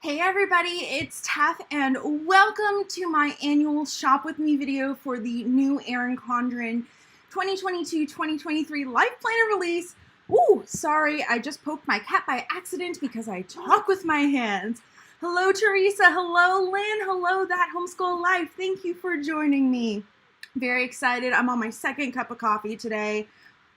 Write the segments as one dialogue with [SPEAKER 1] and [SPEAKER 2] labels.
[SPEAKER 1] Hey everybody, it's Teth and welcome to my annual Shop With Me video for the new Erin Condren 2022-2023 Life Planner release. Ooh, sorry, I just poked my cat by accident because I talk with my hands. Hello Teresa, hello Lynn, hello That Homeschool Life. Thank you for joining me. Very excited. I'm on my second cup of coffee today.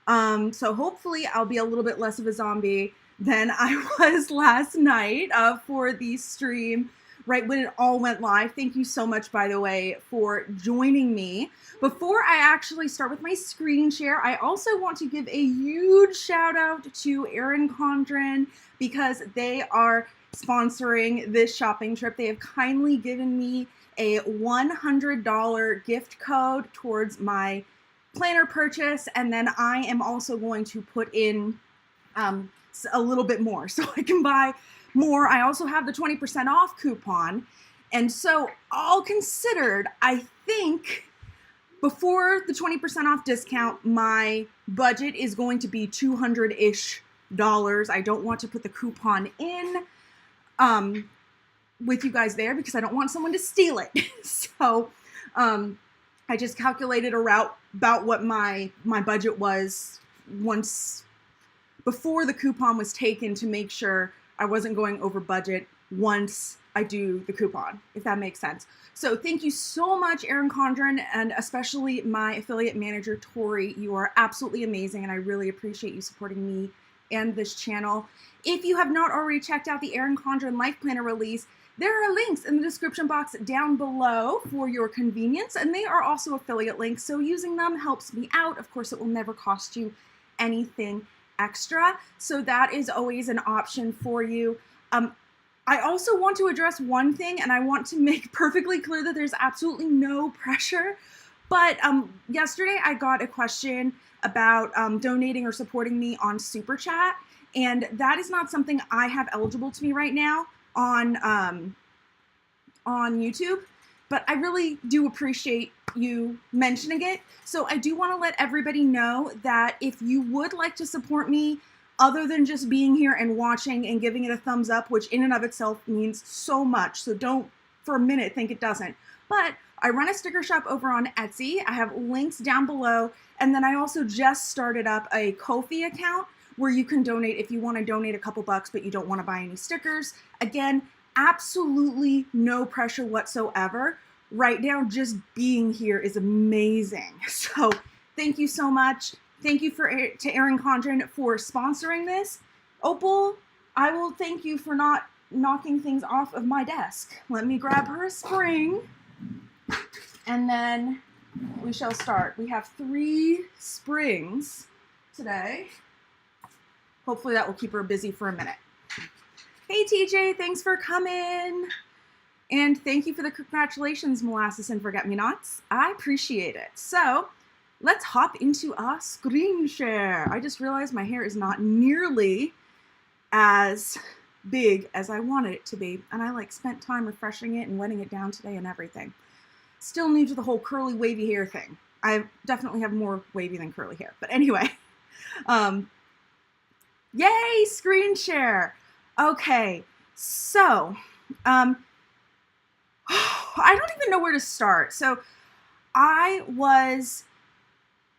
[SPEAKER 1] So hopefully I'll be a little bit less of a zombie than I was last night for the stream, right when it all went live. Thank you so much, by the way, for joining me. Before I actually start with my screen share, I also want to give a huge shout out to Erin Condren because they are sponsoring this shopping trip. They have kindly given me a $100 gift code towards my planner purchase, and then I am also going to put in a little bit more so I can buy more. I also have the 20% off coupon, and so all considered, I think before the 20% off discount, my budget is going to be $200-ish. I don't want to put the coupon in with you guys there because I don't want someone to steal it. So I just calculated about what my budget was once before the coupon was taken to make sure I wasn't going over budget once I do the coupon, if that makes sense. So thank you so much, Erin Condren, and especially my affiliate manager, Tori. You are absolutely amazing, and I really appreciate you supporting me and this channel. If you have not already checked out the Erin Condren Life Planner release, there are links in the description box down below for your convenience, and they are also affiliate links, so using them helps me out. Of course, it will never cost you anything extra, so that is always an option for you. I also want to address one thing, and I want to make perfectly clear that there's absolutely no pressure, but yesterday I got a question about donating or supporting me on Super Chat, and that is not something I have eligible to me right now on YouTube, but I really do appreciate you mentioning it. So I do want to let everybody know that if you would like to support me other than just being here and watching and giving it a thumbs up, which in and of itself means so much, so don't for a minute think it doesn't, but I run a sticker shop over on Etsy. I have links down below, and then I also just started up a Ko-fi account where you can donate if you want to donate a couple bucks but you don't want to buy any stickers. Again, absolutely no pressure whatsoever. Right now, just being here is amazing. So thank you so much. Thank you to Erin Condren for sponsoring this. Opal, I will thank you for not knocking things off of my desk. Let me grab her a spring, and then we shall start. We have 3 springs today. Hopefully that will keep her busy for a minute. Hey TJ, thanks for coming. And thank you for the congratulations, Molasses and Forget-Me-Nots. I appreciate it. So let's hop into a screen share. I just realized my hair is not nearly as big as I wanted it to be. And I spent time refreshing it and wetting it down today and everything. Still new to the whole curly wavy hair thing. I definitely have more wavy than curly hair. But anyway, yay, screen share. Okay, so I don't even know where to start. So I was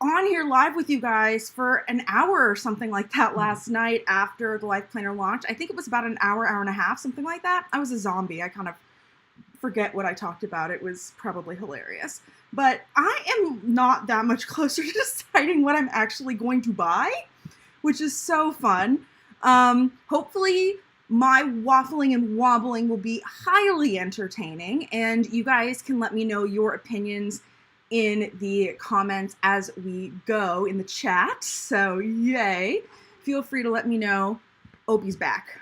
[SPEAKER 1] on here live with you guys for an hour or something like that last night after the Life Planner launch. I think it was about an hour, hour and a half, something like that. I was a zombie. I kind of forget what I talked about. It was probably hilarious. But I am not that much closer to deciding what I'm actually going to buy, which is so fun. Hopefully my waffling and wobbling will be highly entertaining, and you guys can let me know your opinions in the comments as we go in the chat. So yay. Feel free to let me know. Opie's back.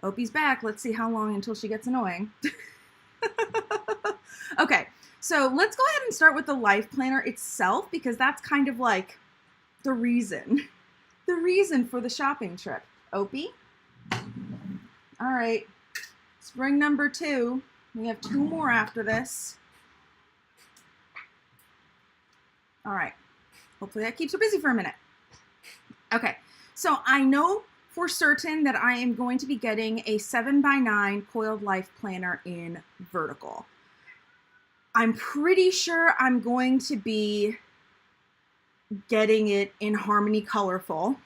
[SPEAKER 1] Opie's back. Let's see how long until she gets annoying. Okay, so let's go ahead and start with the Life Planner itself, because that's kind of like the reason for the shopping trip. Opie? All right, spring number 2. We have 2 more after this. All right, hopefully that keeps her busy for a minute. Okay, so I know for certain that I am going to be getting a 7x9 coiled life planner in vertical. I'm pretty sure I'm going to be getting it in Harmony Colorful.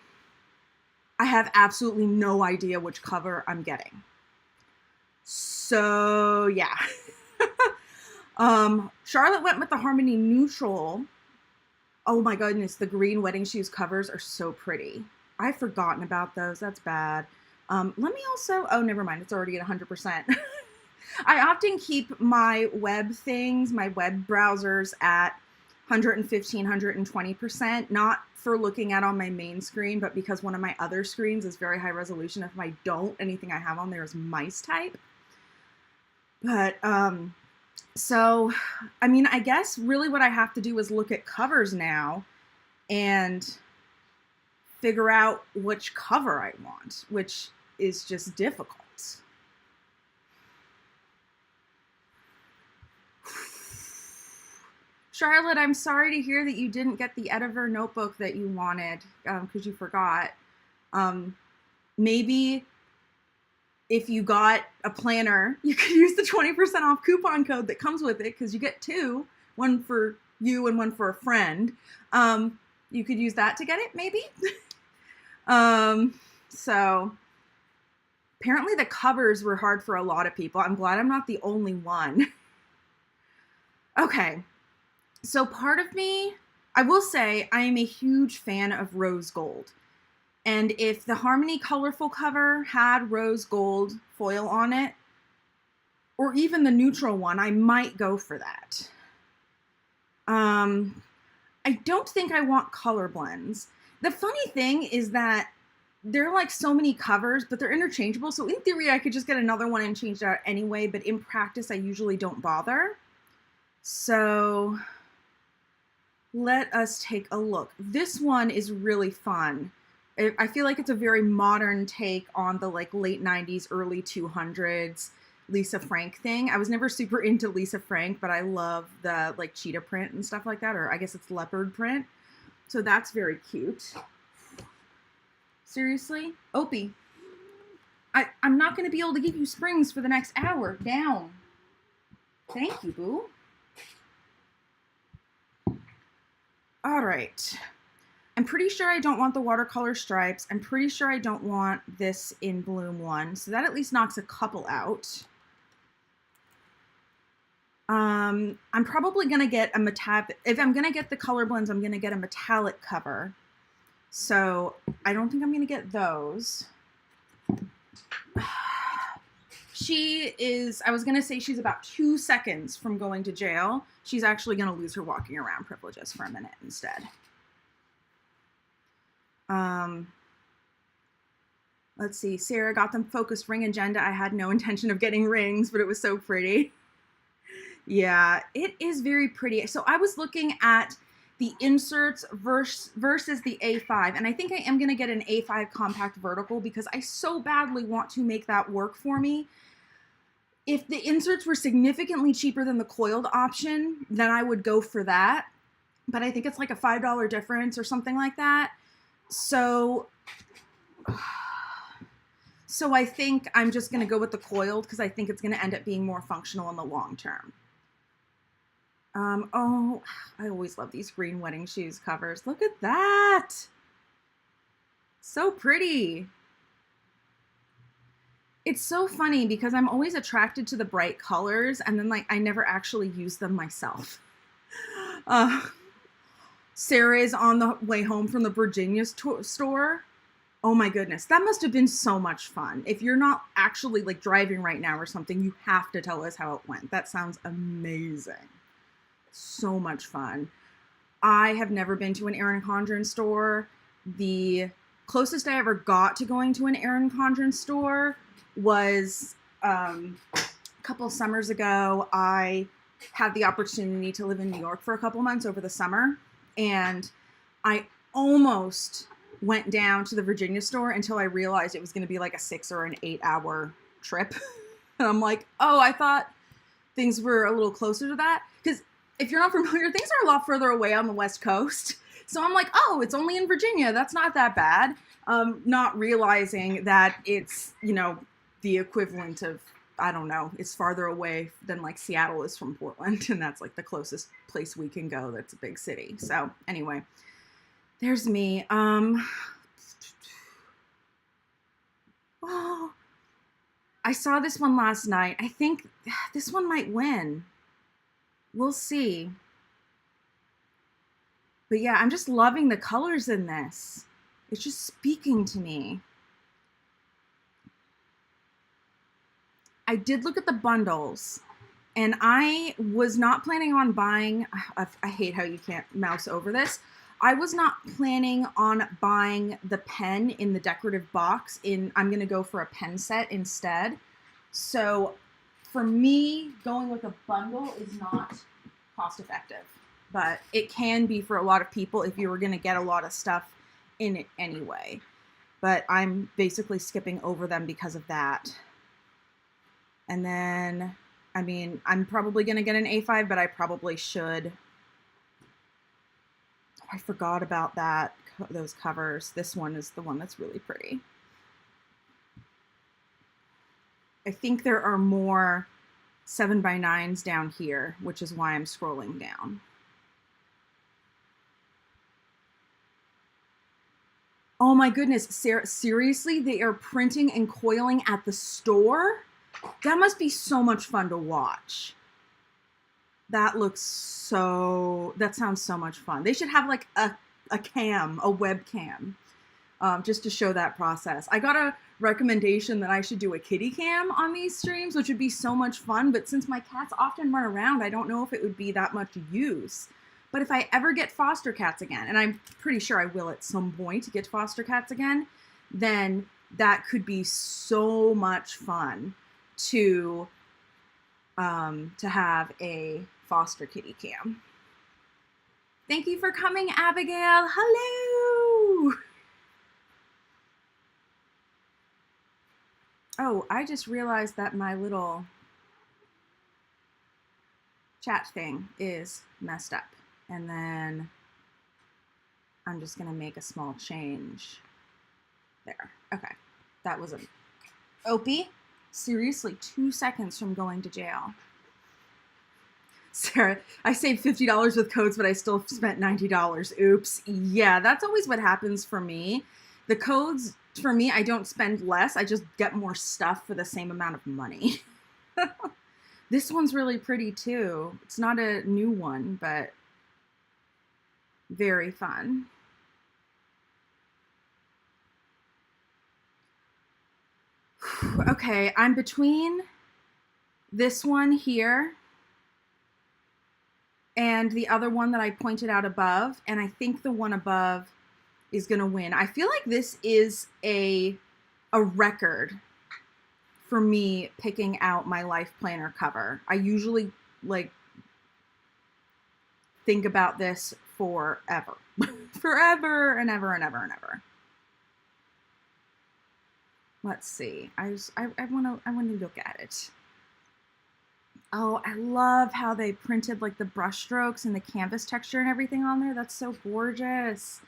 [SPEAKER 1] I have absolutely no idea which cover I'm getting. So yeah. Charlotte went with the Harmony Neutral. Oh my goodness, the green wedding shoes covers are so pretty. I've forgotten about those. That's bad. Let me also, oh, never mind. It's already at 100%. I often keep my web things, my web browsers at 115, 120%, not for looking at on my main screen, but because one of my other screens is very high resolution. If I don't, anything I have on there is mice type. But, so, I mean, I guess really what I have to do is look at covers now and figure out which cover I want, which is just difficult. Charlotte, I'm sorry to hear that you didn't get the 𝗬𝗏𝘅 notebook that you wanted because you forgot. Maybe if you got a planner, you could use the 20% off coupon code that comes with it because you get two, one for you and one for a friend. You could use that to get it, maybe. So apparently the covers were hard for a lot of people. I'm glad I'm not the only one. Okay. So part of me, I will say I am a huge fan of rose gold. And if the Harmony Colorful cover had rose gold foil on it, or even the neutral one, I might go for that. I don't think I want color blends. The funny thing is that there are like so many covers, but they're interchangeable. So in theory, I could just get another one and change it out anyway. But in practice, I usually don't bother. So let us take a look. This one is really fun. I feel like it's a very modern take on the like late 90s, early 200s Lisa Frank thing. I was never super into Lisa Frank, but I love the like cheetah print and stuff like that, or I guess it's leopard print. So that's very cute. Seriously? Opie, I'm not going to be able to give you springs for the next hour. Down. Thank you, boo. All right. I'm pretty sure I don't want the watercolor stripes. I'm pretty sure I don't want this in Bloom one. So that at least knocks a couple out. I'm probably going to get a metallic. If I'm going to get the color blends, I'm going to get a metallic cover. So I don't think I'm going to get those. She is, I was going to say she's about 2 seconds from going to jail. She's actually going to lose her walking around privileges for a minute instead. Let's see. Sarah got them focused ring agenda. I had no intention of getting rings, but it was so pretty. Yeah, it is very pretty. So I was looking at the inserts versus the A5, and I think I am going to get an A5 compact vertical because I so badly want to make that work for me. If the inserts were significantly cheaper than the coiled option, then I would go for that. But I think it's like a $5 difference or something like that. So I think I'm just going to go with the coiled because I think it's going to end up being more functional in the long term. Oh, I always love these green wedding shoes covers. Look at that. So pretty. It's so funny because I'm always attracted to the bright colors and then like I never actually use them myself. Sarah is on the way home from the Virginia store. Oh my goodness, that must have been so much fun. If you're not actually like driving right now or something, you have to tell us how it went. That sounds amazing. So much fun. I have never been to an Erin Condren store. The closest I ever got to going to an Erin Condren store was a couple summers ago. I had the opportunity to live in New York for a couple months over the summer, and I almost went down to the Virginia store until I realized it was going to be like a 6 or an 8 hour trip. And I'm like, oh, I thought things were a little closer to that. Because if you're not familiar, things are a lot further away on the West Coast. So I'm like, oh, it's only in Virginia. That's not that bad. Not realizing that it's, you know, the equivalent of, I don't know, it's farther away than like Seattle is from Portland. And that's like the closest place we can go that's a big city. So anyway, there's me. Oh, I saw this one last night. I think this one might win. We'll see. But yeah, I'm just loving the colors in this. It's just speaking to me. I did look at the bundles, and I was not planning on buying, I hate how you can't mouse over this. I was not planning on buying the pen in the decorative box. I'm going to go for a pen set instead. So for me, going with a bundle is not cost effective, but it can be for a lot of people if you were going to get a lot of stuff in it anyway. But I'm basically skipping over them because of that. And then, I mean, I'm probably going to get an A5, but I probably should. I forgot about that, those covers. This one is the one that's really pretty. I think there are more 7x9s down here, which is why I'm scrolling down. Oh my goodness, Sarah, seriously, they are printing and coiling at the store? That must be so much fun to watch. That sounds so much fun. They should have like a webcam, just to show that process. I got a recommendation that I should do a kitty cam on these streams, which would be so much fun. But since my cats often run around, I don't know if it would be that much use. But if I ever get foster cats again, and I'm pretty sure I will at some point get foster cats again, then that could be so much fun to have a foster kitty cam. Thank you for coming, Abigail. Hello. Oh, I just realized that my little chat thing is messed up. And then I'm just gonna make a small change there. Okay, that was a Opie. Seriously, 2 seconds from going to jail. Sarah, I saved $50 with codes, but I still spent $90. Oops. Yeah, that's always what happens for me. The codes, for me, I don't spend less. I just get more stuff for the same amount of money. This one's really pretty too. It's not a new one, but very fun. Okay, I'm between this one here and the other one that I pointed out above, and I think the one above is gonna win. I feel like this is a record for me picking out my LifePlanner cover. I usually like think about this forever. Forever and ever and ever and ever. Let's see. I want to look at it. Oh, I love how they printed like the brush strokes and the canvas texture and everything on there. That's so gorgeous.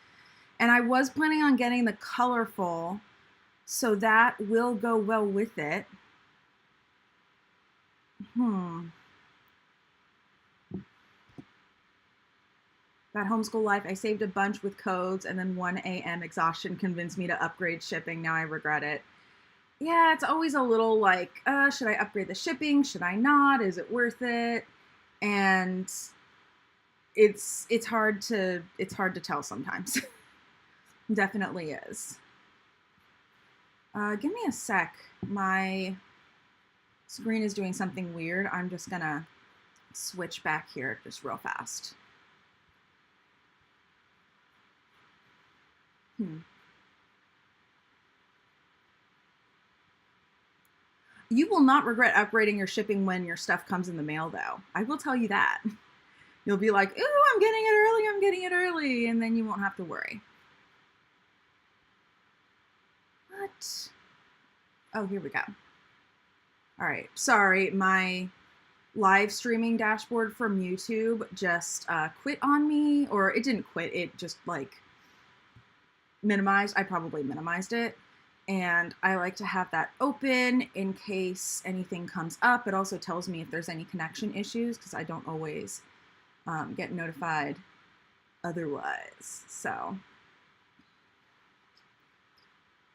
[SPEAKER 1] And I was planning on getting the colorful, so that will go well with it. That homeschool life, I saved a bunch with codes, and then 1 a.m. exhaustion convinced me to upgrade shipping. Now I regret it. Yeah, it's always a little like, should I upgrade the shipping? Should I not? Is it worth it? And it's hard to tell sometimes. Definitely is. Give me a sec. My screen is doing something weird. I'm just gonna switch back here just real fast. You will not regret upgrading your shipping when your stuff comes in the mail, though. I will tell you that. You'll be like, ooh, I'm getting it early, I'm getting it early, and then you won't have to worry. What? Oh, here we go. All right, sorry, my live streaming dashboard from YouTube just quit on me, or it didn't quit, it just like minimized. I probably minimized it. And I like to have that open in case anything comes up. It also tells me if there's any connection issues, because I don't always get notified otherwise. So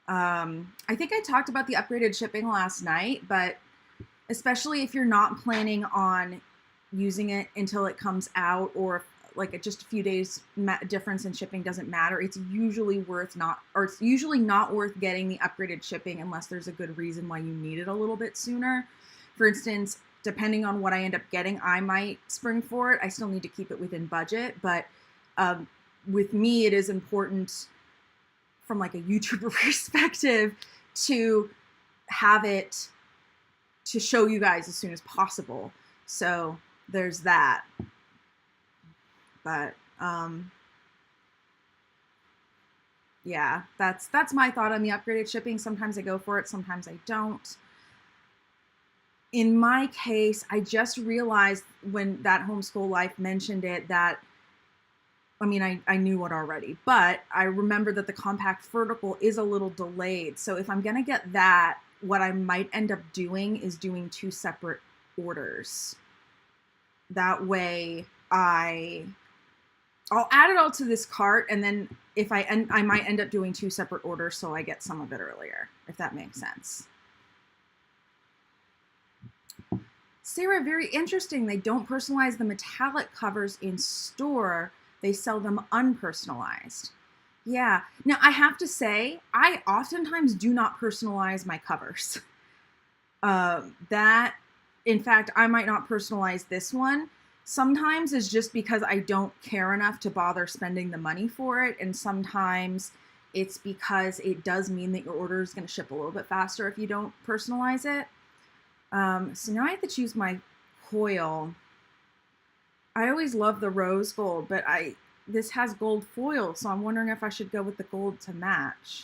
[SPEAKER 1] I think I talked about the upgraded shipping last night, but especially if you're not planning on using it until it comes out, or like just a few days difference in shipping doesn't matter, it's usually not worth getting the upgraded shipping unless there's a good reason why you need it a little bit sooner. For instance, depending on what I end up getting, I might spring for it. I still need to keep it within budget, but with me, it is important from like a YouTuber perspective to have it to show you guys as soon as possible. So there's that. But yeah, that's my thought on the upgraded shipping. Sometimes I go for it, sometimes I don't. In my case, I just realized when that Homeschool Life mentioned it that, I mean, I knew it already, but I remember that the compact vertical is a little delayed. So if I'm gonna get that, what I might end up doing is doing 2 separate orders. That way I'll add it all to this cart, and then if I might end up doing 2 separate orders so I get some of it earlier, if that makes sense. Sarah, very interesting. They don't personalize the metallic covers in store. They sell them unpersonalized. Yeah. Now, I have to say, I oftentimes do not personalize my covers. In fact, I might not personalize this one. Sometimes it's just because I don't care enough to bother spending the money for it. And sometimes it's because it does mean that your order is going to ship a little bit faster if you don't personalize it. So now I have to choose my coil. I always love the rose gold, but this has gold foil, so I'm wondering if I should go with the gold to match.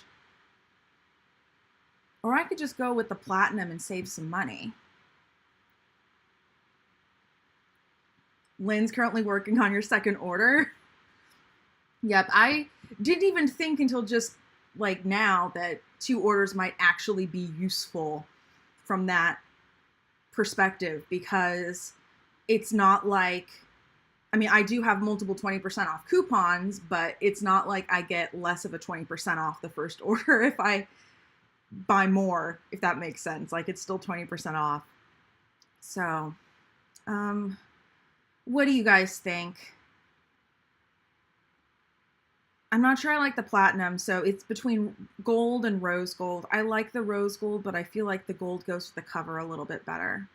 [SPEAKER 1] Or I could just go with the platinum and save some money. Lynn's currently working on your second order. Yep, I didn't even think until just like now that 2 orders might actually be useful from that perspective, because it's not like, I mean, I do have multiple 20% off coupons, but it's not like I get less of a 20% off the first order if I buy more, if that makes sense. Like, it's still 20% off. So, what do you guys think? I'm not sure I like the platinum, so it's between gold and rose gold. I like the rose gold, but I feel like the gold goes with the cover a little bit better.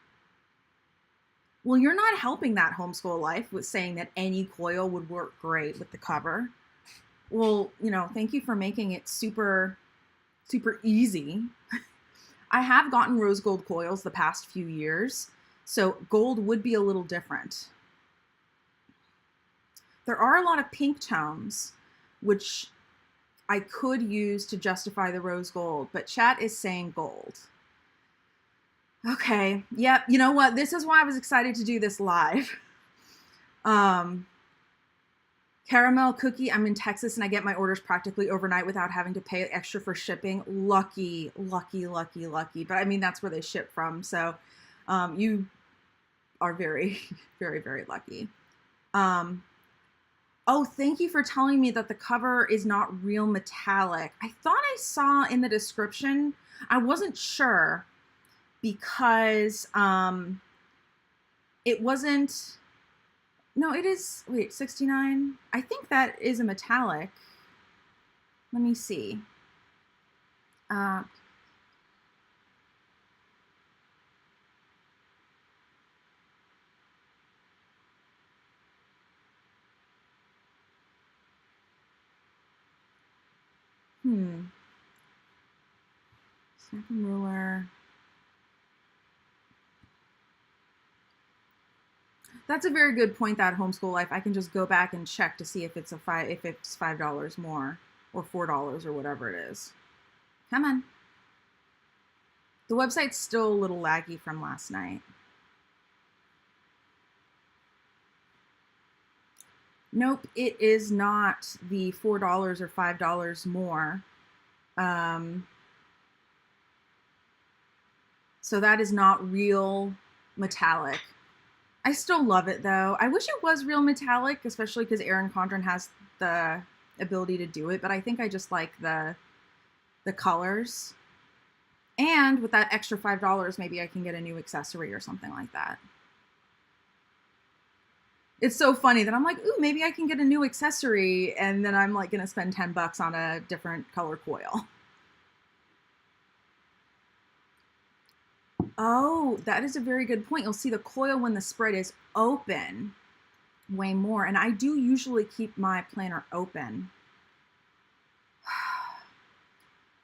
[SPEAKER 1] Well, you're not helping that Homeschool Life with saying that any coil would work great with the cover. Well, you know, thank you for making it super, super easy. I have gotten rose gold coils the past few years, so gold would be a little different. There are a lot of pink tones, which I could use to justify the rose gold, but chat is saying gold. Okay, yep, you know what? This is why I was excited to do this live. Caramel cookie, I'm in Texas and I get my orders practically overnight without having to pay extra for shipping. Lucky, lucky, lucky, lucky. But I mean, that's where they ship from. So you are very, very, very lucky. Oh, thank you for telling me that the cover is not real metallic. I thought I saw in the description, I wasn't sure because it wasn't, no, it is, wait, 69? I think that is a metallic. Let me see. Snap and ruler. That's a very good point, that Homeschool Life. I can just go back and check to see if it's $5 more or $4 or whatever it is. Come on. The website's still a little laggy from last night. Nope, it is not the $4 or $5 more. So that is not real metallic. I still love it though. I wish it was real metallic, especially because Erin Condren has the ability to do it, but I think I just like the colors. And with that extra $5, maybe I can get a new accessory or something like that. It's so funny that I'm like, ooh, maybe I can get a new accessory, and then I'm like gonna spend 10 bucks on a different color coil. Oh, that is a very good point. You'll see the coil when the spread is open way more, and I do usually keep my planner open.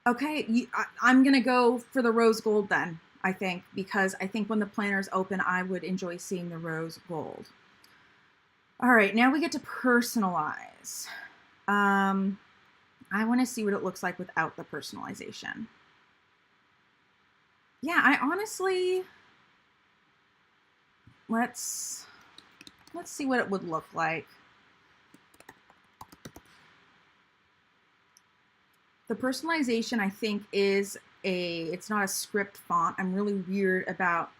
[SPEAKER 1] Okay, I'm gonna go for the rose gold then, I think, because I think when the planner is open, I would enjoy seeing the rose gold. All right, now we get to personalize. I want to see what it looks like without the personalization. Yeah, I honestly, let's see what it would look like. The personalization, I think, is it's not a script font. I'm really weird about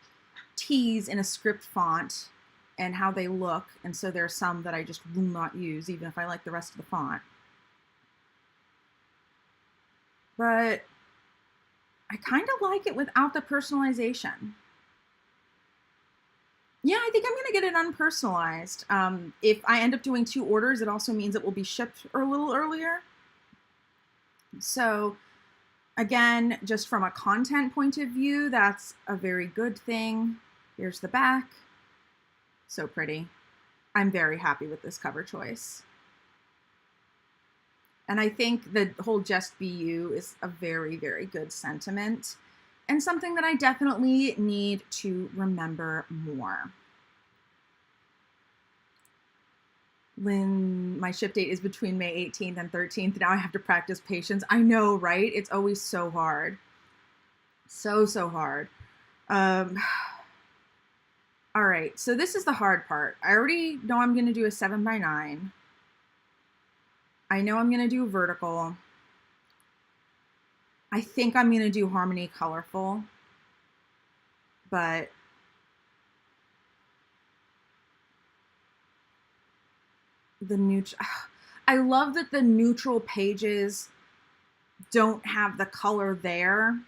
[SPEAKER 1] T's in a script font and how they look, and so there are some that I just will not use, even if I like the rest of the font. But I kind of like it without the personalization. Yeah, I think I'm going to get it unpersonalized. If I end up doing 2 orders, it also means it will be shipped a little earlier. So again, just from a content point of view, that's a very good thing. Here's the back. So pretty. I'm very happy with this cover choice. And I think the whole Just Be You is a very, very good sentiment and something that I definitely need to remember more. Lynn, my ship date is between May 18th and 13th. Now I have to practice patience. I know, right? It's always so hard. So hard. All right, so this is the hard part. I already know I'm going to do a 7x9. I know I'm going to do vertical. I think I'm going to do Harmony Colorful, but the neutral, I love that the neutral pages don't have the color there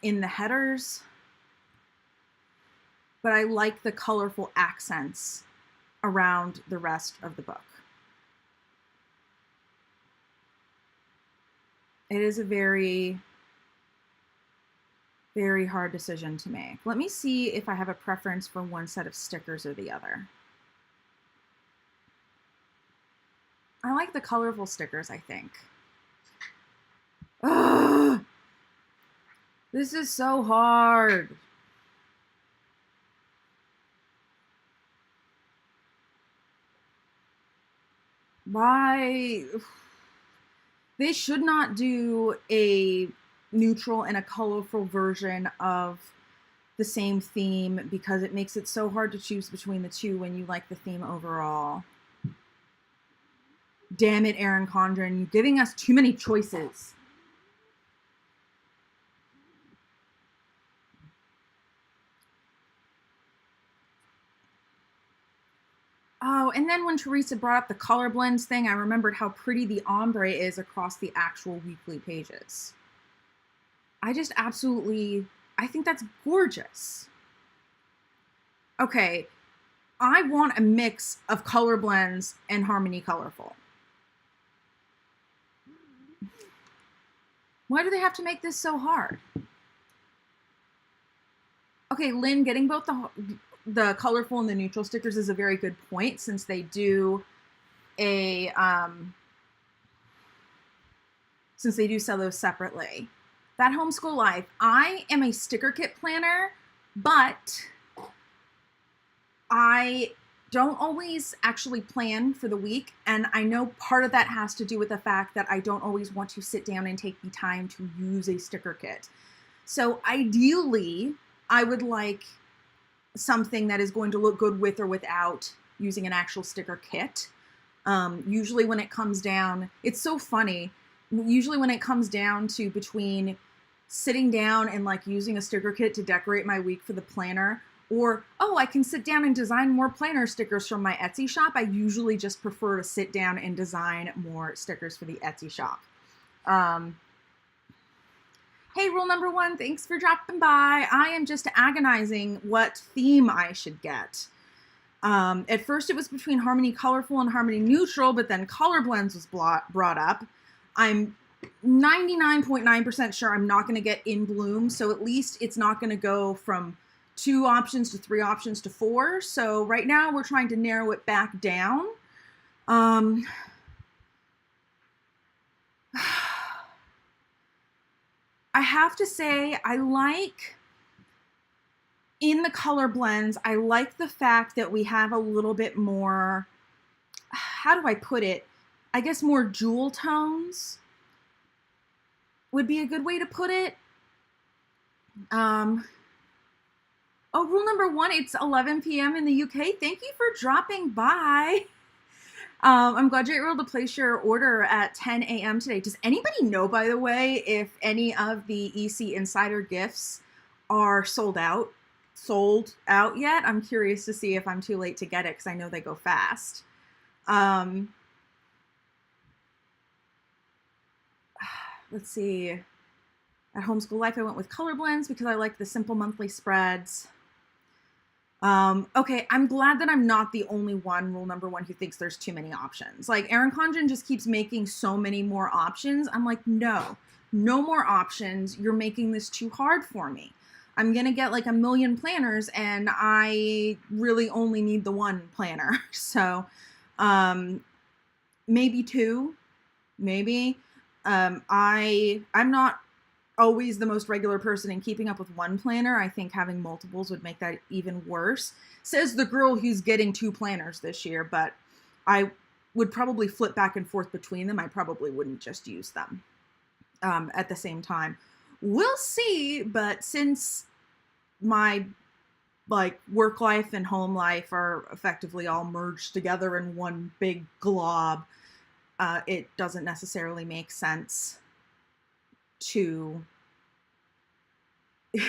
[SPEAKER 1] in the headers, but I like the colorful accents around the rest of the book. It is a very, very hard decision to make. Let me see if I have a preference for one set of stickers or the other. I like the colorful stickers, I think. Ugh! This is so hard. Why? They should not do a neutral and a colorful version of the same theme because it makes it so hard to choose between the two when you like the theme overall. Damn it, Erin Condren, you're giving us too many choices. Oh, and then when Teresa brought up the color blends thing, I remembered how pretty the ombre is across the actual weekly pages. I just absolutely, I think that's gorgeous. Okay, I want a mix of color blends and Harmony Colorful. Why do they have to make this so hard? Okay, Lynn, getting both the colorful and the neutral stickers is a very good point since they do sell those separately. That Homeschool Life, I am a sticker kit planner, but I don't always actually plan for the week, and I know part of that has to do with the fact that I don't always want to sit down and take the time to use a sticker kit. So ideally, I would like something that is going to look good with or without using an actual sticker kit. Usually when it comes down, it's so funny. Usually when it comes down to between sitting down and like using a sticker kit to decorate my week for the planner, or, oh, I can sit down and design more planner stickers from my Etsy shop, I usually just prefer to sit down and design more stickers for the Etsy shop. Hey, rule number 1, thanks for dropping by. I am just agonizing what theme I should get. At first it was between Harmony Colorful and Harmony Neutral, but then Color Blends was brought up. I'm 99.9% sure I'm not going to get In Bloom, so at least it's not going to go from 2 options to 3 options to 4. So right now we're trying to narrow it back down. I have to say, I like, in the color blends, I like the fact that we have a little bit more, how do I put it? I guess more jewel tones would be a good way to put it. Oh, rule number 1, it's 11 p.m. in the UK. Thank you for dropping by. I'm glad you're able to place your order at 10 a.m. today. Does anybody know, by the way, if any of the EC Insider gifts are sold out yet? I'm curious to see if I'm too late to get it, because I know they go fast. Let's see. At Homeschool Life, I went with color blends because I like the simple monthly spreads. Okay, I'm glad that I'm not the only one, rule number 1, who thinks there's too many options. Like, Erin Condren just keeps making so many more options. I'm like, no more options. You're making this too hard for me. I'm gonna get like a million planners, and I really only need the one planner. So, maybe 2, maybe. I'm not always the most regular person in keeping up with one planner. I think having multiples would make that even worse. Says the girl who's getting 2 planners this year, but I would probably flip back and forth between them. I probably wouldn't just use them at the same time. We'll see, but since my like work life and home life are effectively all merged together in one big glob, it doesn't necessarily make sense to it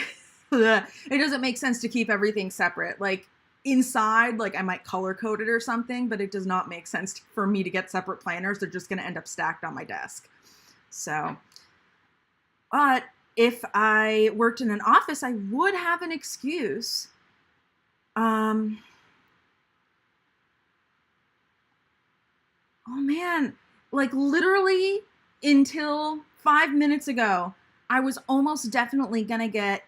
[SPEAKER 1] doesn't make sense to keep everything separate. Like inside, like I might color code it or something, but it does not make sense for me to get separate planners. They're just going to end up stacked on my desk. So, but if I worked in an office, I would have an excuse. Oh man, like literally until 5 minutes ago, I was almost definitely gonna get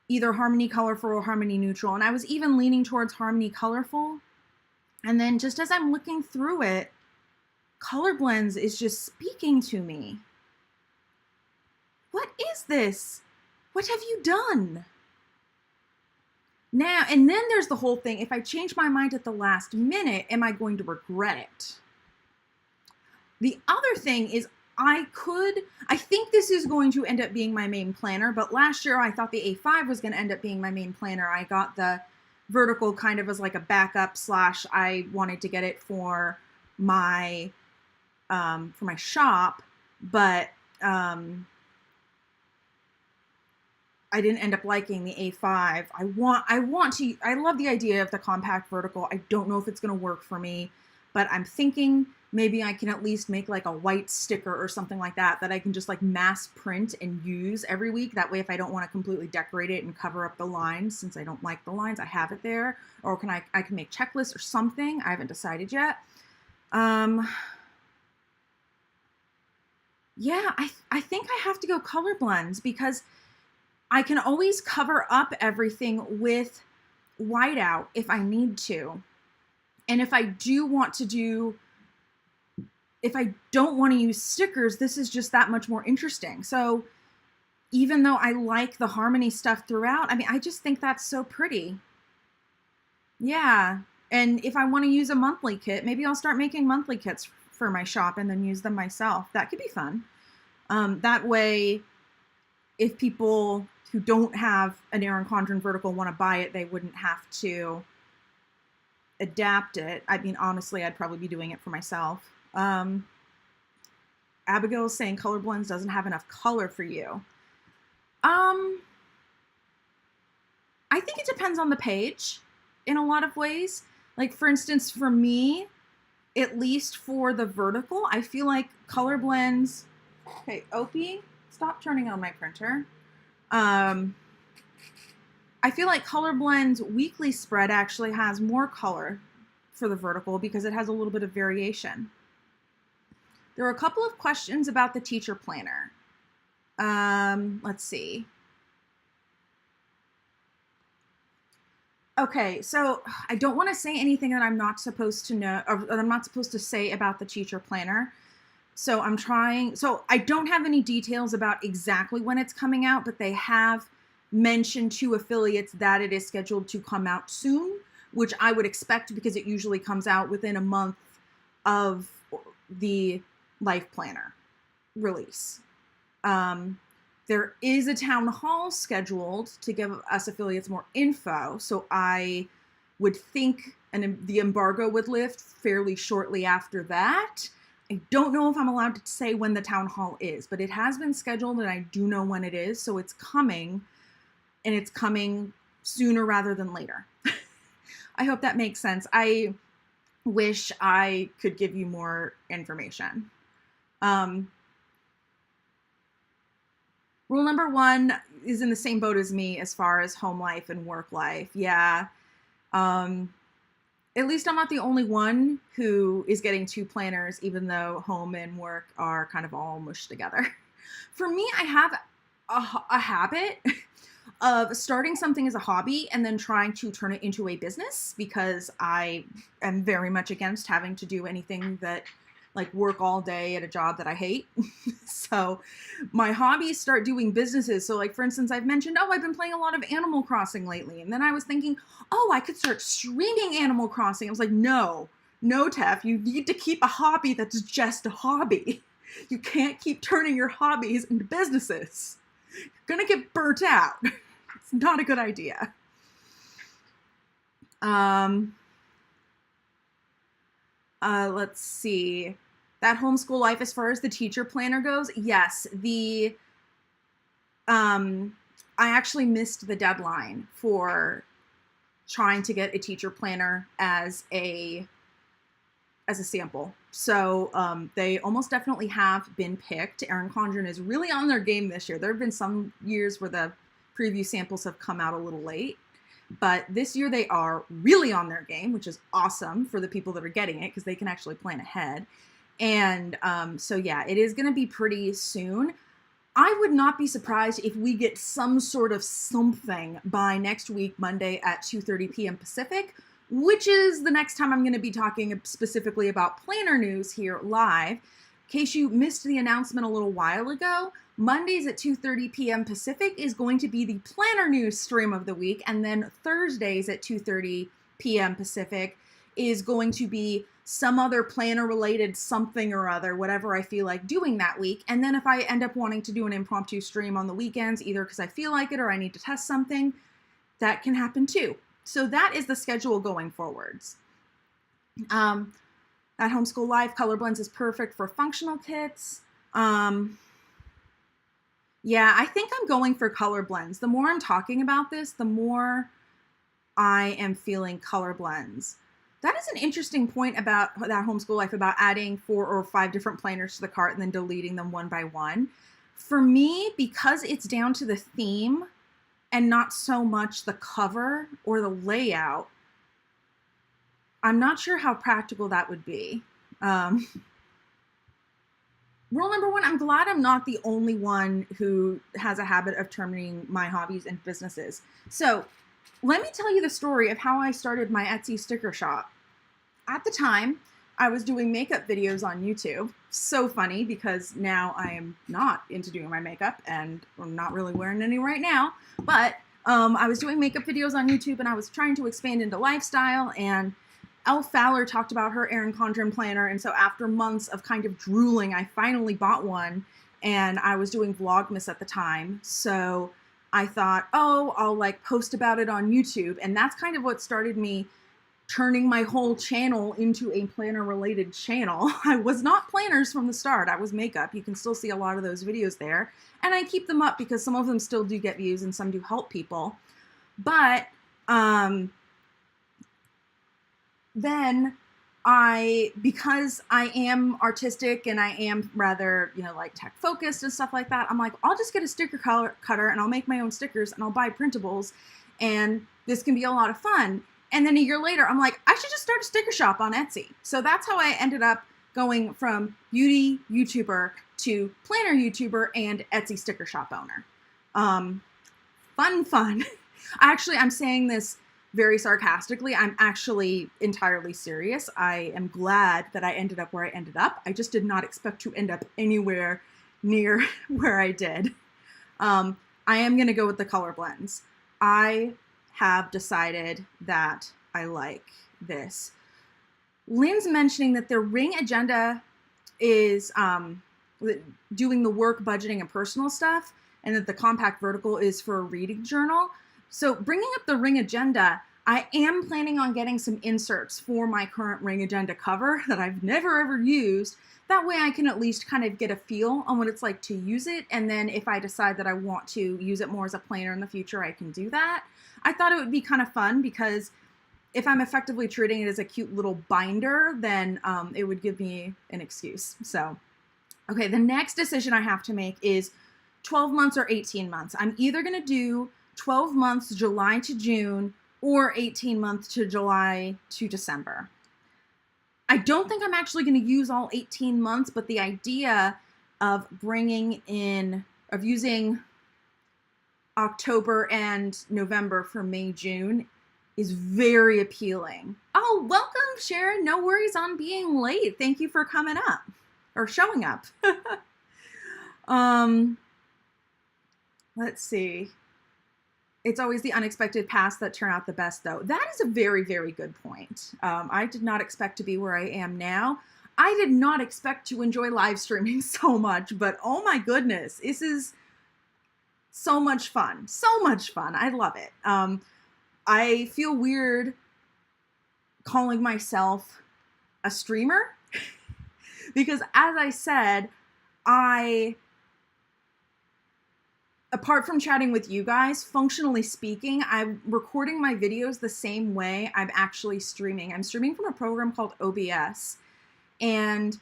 [SPEAKER 1] either Harmony Colorful or Harmony Neutral, and I was even leaning towards Harmony Colorful. And then just as I'm looking through it, Color Blends is just speaking to me. What is this? What have you done? Now, and then there's the whole thing. If I change my mind at the last minute, am I going to regret it? The other thing is I think this is going to end up being my main planner, but last year I thought the A5 was going to end up being my main planner. I got the vertical kind of as like a backup / I wanted to get it for my shop, but I didn't end up liking the A5. I love the idea of the compact vertical. I don't know if it's going to work for me, but I'm thinking maybe I can at least make like a white sticker or something like that I can just like mass print and use every week. That way, if I don't want to completely decorate it and cover up the lines, since I don't like the lines, I have it there. Or I can make checklists or something. I haven't decided yet. Yeah, I think I have to go color blends because I can always cover up everything with whiteout if I need to. And if I don't want to use stickers, this is just that much more interesting. So even though I like the Harmony stuff throughout, I mean, I just think that's so pretty. Yeah. And if I want to use a monthly kit, maybe I'll start making monthly kits for my shop and then use them myself. That could be fun. That way, if people who don't have an Erin Condren vertical want to buy it, they wouldn't have to adapt it. I mean, honestly, I'd probably be doing it for myself. Abigail's saying color blends doesn't have enough color for you. I think it depends on the page in a lot of ways. Like, for instance, for me, at least for the vertical, I feel like color blends. Okay, Opie, stop turning on my printer. I feel like color blends weekly spread actually has more color for the vertical because it has a little bit of variation. There are a couple of questions about the teacher planner. Let's see. Okay, so I don't want to say anything that I'm not supposed to know, or that I'm not supposed to say about the teacher planner. So I don't have any details about exactly when it's coming out, but they have mentioned to affiliates that it is scheduled to come out soon, which I would expect because it usually comes out within a month of the LifePlanner release. There is a town hall scheduled to give us affiliates more info, so I would think the embargo would lift fairly shortly after that. I don't know if I'm allowed to say when the town hall is, but it has been scheduled and I do know when it is, so it's coming, and it's coming sooner rather than later. I hope that makes sense. I wish I could give you more information. Rule number 1 is in the same boat as me as far as home life and work life. Yeah. At least I'm not the only one who is getting 2 planners, even though home and work are kind of all mushed together. For me, I have a habit of starting something as a hobby and then trying to turn it into a business, because I am very much against having to do anything that, like, work all day at a job that I hate. So my hobbies start doing businesses. So, like, for instance, I've mentioned, I've been playing a lot of Animal Crossing lately. And then I was thinking, I could start streaming Animal Crossing. I was like, no, Tef, you need to keep a hobby that's just a hobby. You can't keep turning your hobbies into businesses. You're gonna get burnt out. It's not a good idea. Let's see. That homeschool life, as far as the teacher planner goes, yes, I actually missed the deadline for trying to get a teacher planner as a sample. So they almost definitely have been picked. Erin Condren is really on their game this year. There have been some years where the preview samples have come out a little late, but this year they are really on their game, which is awesome for the people that are getting it because they can actually plan ahead. And so yeah, it is going to be pretty soon. I would not be surprised if we get some sort of something by next week, Monday at 2:30 p.m. Pacific, which is the next time I'm going to be talking specifically about planner news here live. In case you missed the announcement a little while ago, Mondays at 2:30 p.m. Pacific is going to be the planner news stream of the week, and then Thursdays at 2:30 p.m. Pacific is going to be some other planner related something or other, whatever I feel like doing that week. And then if I end up wanting to do an impromptu stream on the weekends, either because I feel like it or I need to test something, that can happen too. So that is the schedule going forwards. That Homeschool Life Color Blends is perfect for functional kits. Yeah, I think I'm going for color blends. The more I'm talking about this, the more I am feeling color blends. That is an interesting point about that Homeschool Life, about adding 4 or 5 different planners to the cart and then deleting them one by one. For me, because it's down to the theme and not so much the cover or the layout, I'm not sure how practical that would be. Rule number 1, I'm glad I'm not the only one who has a habit of turning my hobbies into businesses. So let me tell you the story of how I started my Etsy sticker shop. At the time, I was doing makeup videos on YouTube. So funny, because now I am not into doing my makeup, and I'm not really wearing any right now. But I was doing makeup videos on YouTube, and I was trying to expand into lifestyle, and 𝗀𝗲𝗏 talked about her Erin Condren planner, and so after months of kind of drooling, I finally bought one, and I was doing Vlogmas at the time, so I thought, I'll like post about it on YouTube, and that's kind of what started me turning my whole channel into a planner related channel. I was not planners from the start. I was makeup. You can still see a lot of those videos there. And I keep them up because some of them still do get views and some do help people. But then because I am artistic and I am rather, like tech focused and stuff like that, I'm like, I'll just get a sticker cutter and I'll make my own stickers and I'll buy printables and this can be a lot of fun. And then a year later, I'm like, I should just start a sticker shop on Etsy. So that's how I ended up going from beauty YouTuber to planner YouTuber and Etsy sticker shop owner. Fun. I'm saying this very sarcastically. I'm actually entirely serious. I am glad that I ended up where I ended up. I just did not expect to end up anywhere near where I did. I am going to go with the color blends. I have decided that I like this. Lynn's mentioning that their ring agenda is doing the work, budgeting, and personal stuff, and that the compact vertical is for a reading journal. So bringing up the ring agenda, I am planning on getting some inserts for my current ring agenda cover that I've never ever used. That way I can at least kind of get a feel on what it's like to use it. And then if I decide that I want to use it more as a planner in the future, I can do that. I thought it would be kind of fun because if I'm effectively treating it as a cute little binder, then it would give me an excuse. So, okay, the next decision I have to make is 12 months or 18 months. I'm either going to do 12 months, July to June, or 18 months to July to December. I don't think I'm actually going to use all 18 months, but the idea of using October and November for May, June is very appealing. Oh, welcome, Sharon. No worries on being late. Thank you for coming up or showing up. Let's see. It's always the unexpected paths that turn out the best, though. That is a very, very good point. I did not expect to be where I am now. I did not expect to enjoy live streaming so much, but oh my goodness, this is so much fun. So much fun. I love it. I feel weird calling myself a streamer because, as I said, apart from chatting with you guys, functionally speaking, I'm recording my videos the same way I'm actually streaming. I'm streaming from a program called OBS. And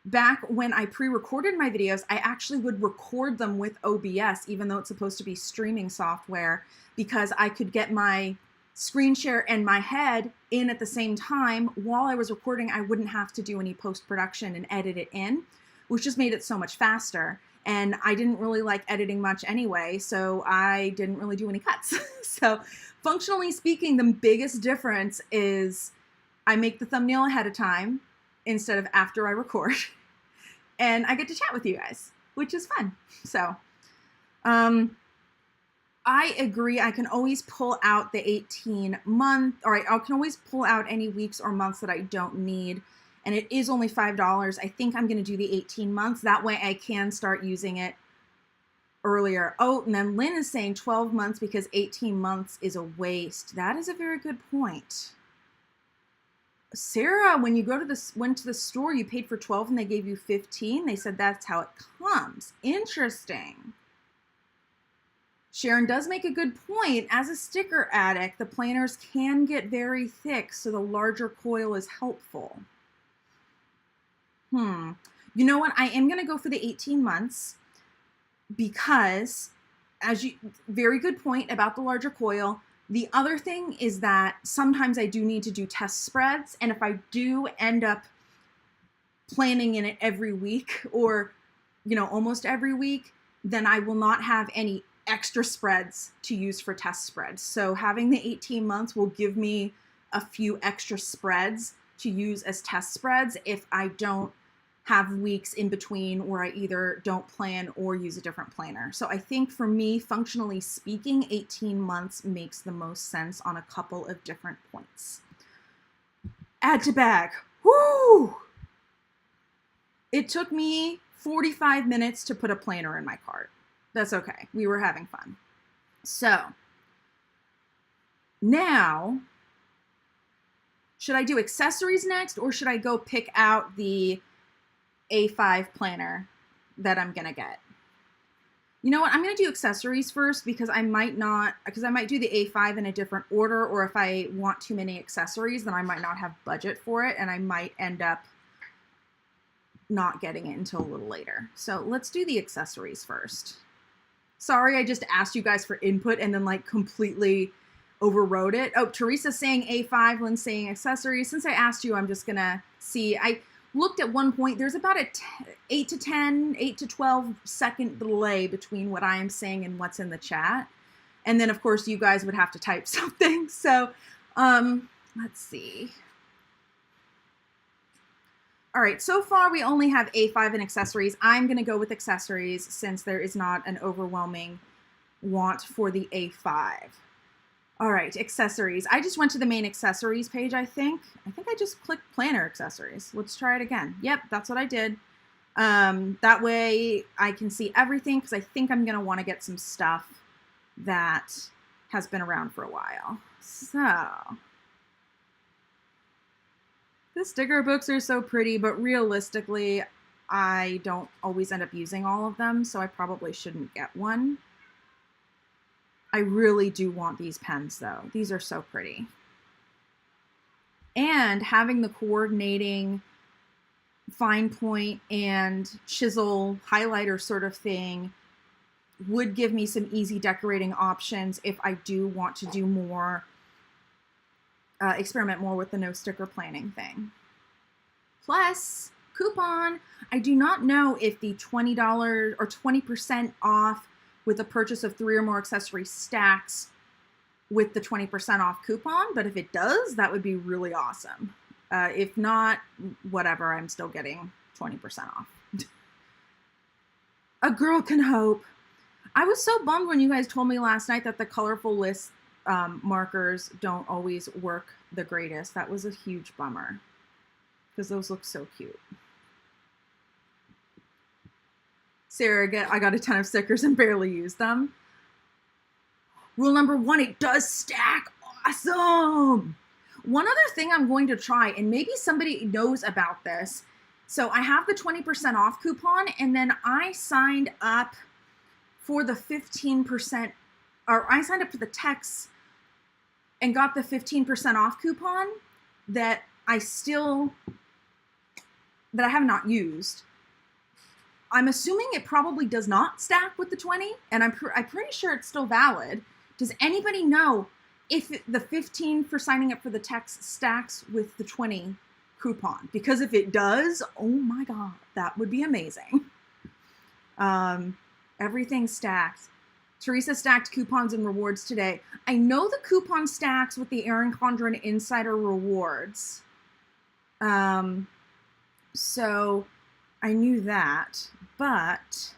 [SPEAKER 1] back when I pre-recorded my videos, I actually would record them with OBS, even though it's supposed to be streaming software, because I could get my screen share and my head in at the same time. While I was recording, I wouldn't have to do any post-production and edit it in, which just made it so much faster. And I didn't really like editing much anyway, so I didn't really do any cuts. So functionally speaking, the biggest difference is I make the thumbnail ahead of time instead of after I record. And I get to chat with you guys, which is fun. So I agree. I can always pull out the 18-month, or I can always pull out any weeks or months that I don't need. And it is only $5. I think I'm going to do the 18 months. That way I can start using it earlier. Oh, and then Lynn is saying 12 months because 18 months is a waste. That is a very good point. Sarah, when you went to the store, you paid for 12 and they gave you 15. They said that's how it comes. Interesting. Sharon does make a good point. As a sticker addict, the planners can get very thick, so the larger coil is helpful. You know what? I am going to go for the 18 months because, very good point about the larger coil. The other thing is that sometimes I do need to do test spreads. And if I do end up planning in it every week or, almost every week, then I will not have any extra spreads to use for test spreads. So having the 18 months will give me a few extra spreads to use as test spreads if I don't have weeks in between where I either don't plan or use a different planner. So I think for me, functionally speaking, 18 months makes the most sense on a couple of different points. Add to bag. Woo! It took me 45 minutes to put a planner in my cart. That's okay. We were having fun. So now, Should I do accessories next, or should I go pick out the A5 planner that I'm gonna get? You know what, I'm gonna do accessories first because I might do the A5 in a different order, or if I want too many accessories, then I might not have budget for it and I might end up not getting it until a little later. So let's do the accessories first. Sorry, I just asked you guys for input and then like completely overrode it. Oh, Teresa's saying A5, Lynn's saying accessories. Since I asked you, I'm just gonna see. I looked at one point, there's about a 8 to 12 second delay between what I am saying and what's in the chat. And then of course you guys would have to type something. So let's see. All right, so far we only have A5 and accessories. I'm gonna go with accessories since there is not an overwhelming want for the A5. All right, accessories. I just went to the main accessories page, I think. I just clicked planner accessories. Let's try it again. Yep, that's what I did. That way I can see everything because I think I'm gonna wanna get some stuff that has been around for a while. So, the sticker books are so pretty, but realistically, I don't always end up using all of them, so I probably shouldn't get one. I really do want these pens though. These are so pretty. And having the coordinating fine point and chisel highlighter sort of thing would give me some easy decorating options if I do want to do more, experiment more with the no sticker planning thing. Plus, coupon. I do not know if the $20 or 20% off with the purchase of 3 or more accessory stacks with the 20% off coupon, but if it does, that would be really awesome. If not, whatever, I'm still getting 20% off. A girl can hope. I was so bummed when you guys told me last night that the colorful list markers don't always work the greatest. That was a huge bummer because those look so cute. Sarah, I got a ton of stickers and barely used them. Rule number 1, it does stack. Awesome. One other thing I'm going to try, and maybe somebody knows about this. So I have the 20% off coupon, and then I signed up for the 15%, or I signed up for the text and got the 15% off coupon that I have not used. I'm assuming it probably does not stack with the 20, and I'm pretty sure it's still valid. Does anybody know if the 15 for signing up for the text stacks with the 20 coupon? Because if it does, oh my God, that would be amazing. Everything stacks. Teresa stacked coupons and rewards today. I know the coupon stacks with the Erin Condren Insider Rewards. So I knew that, but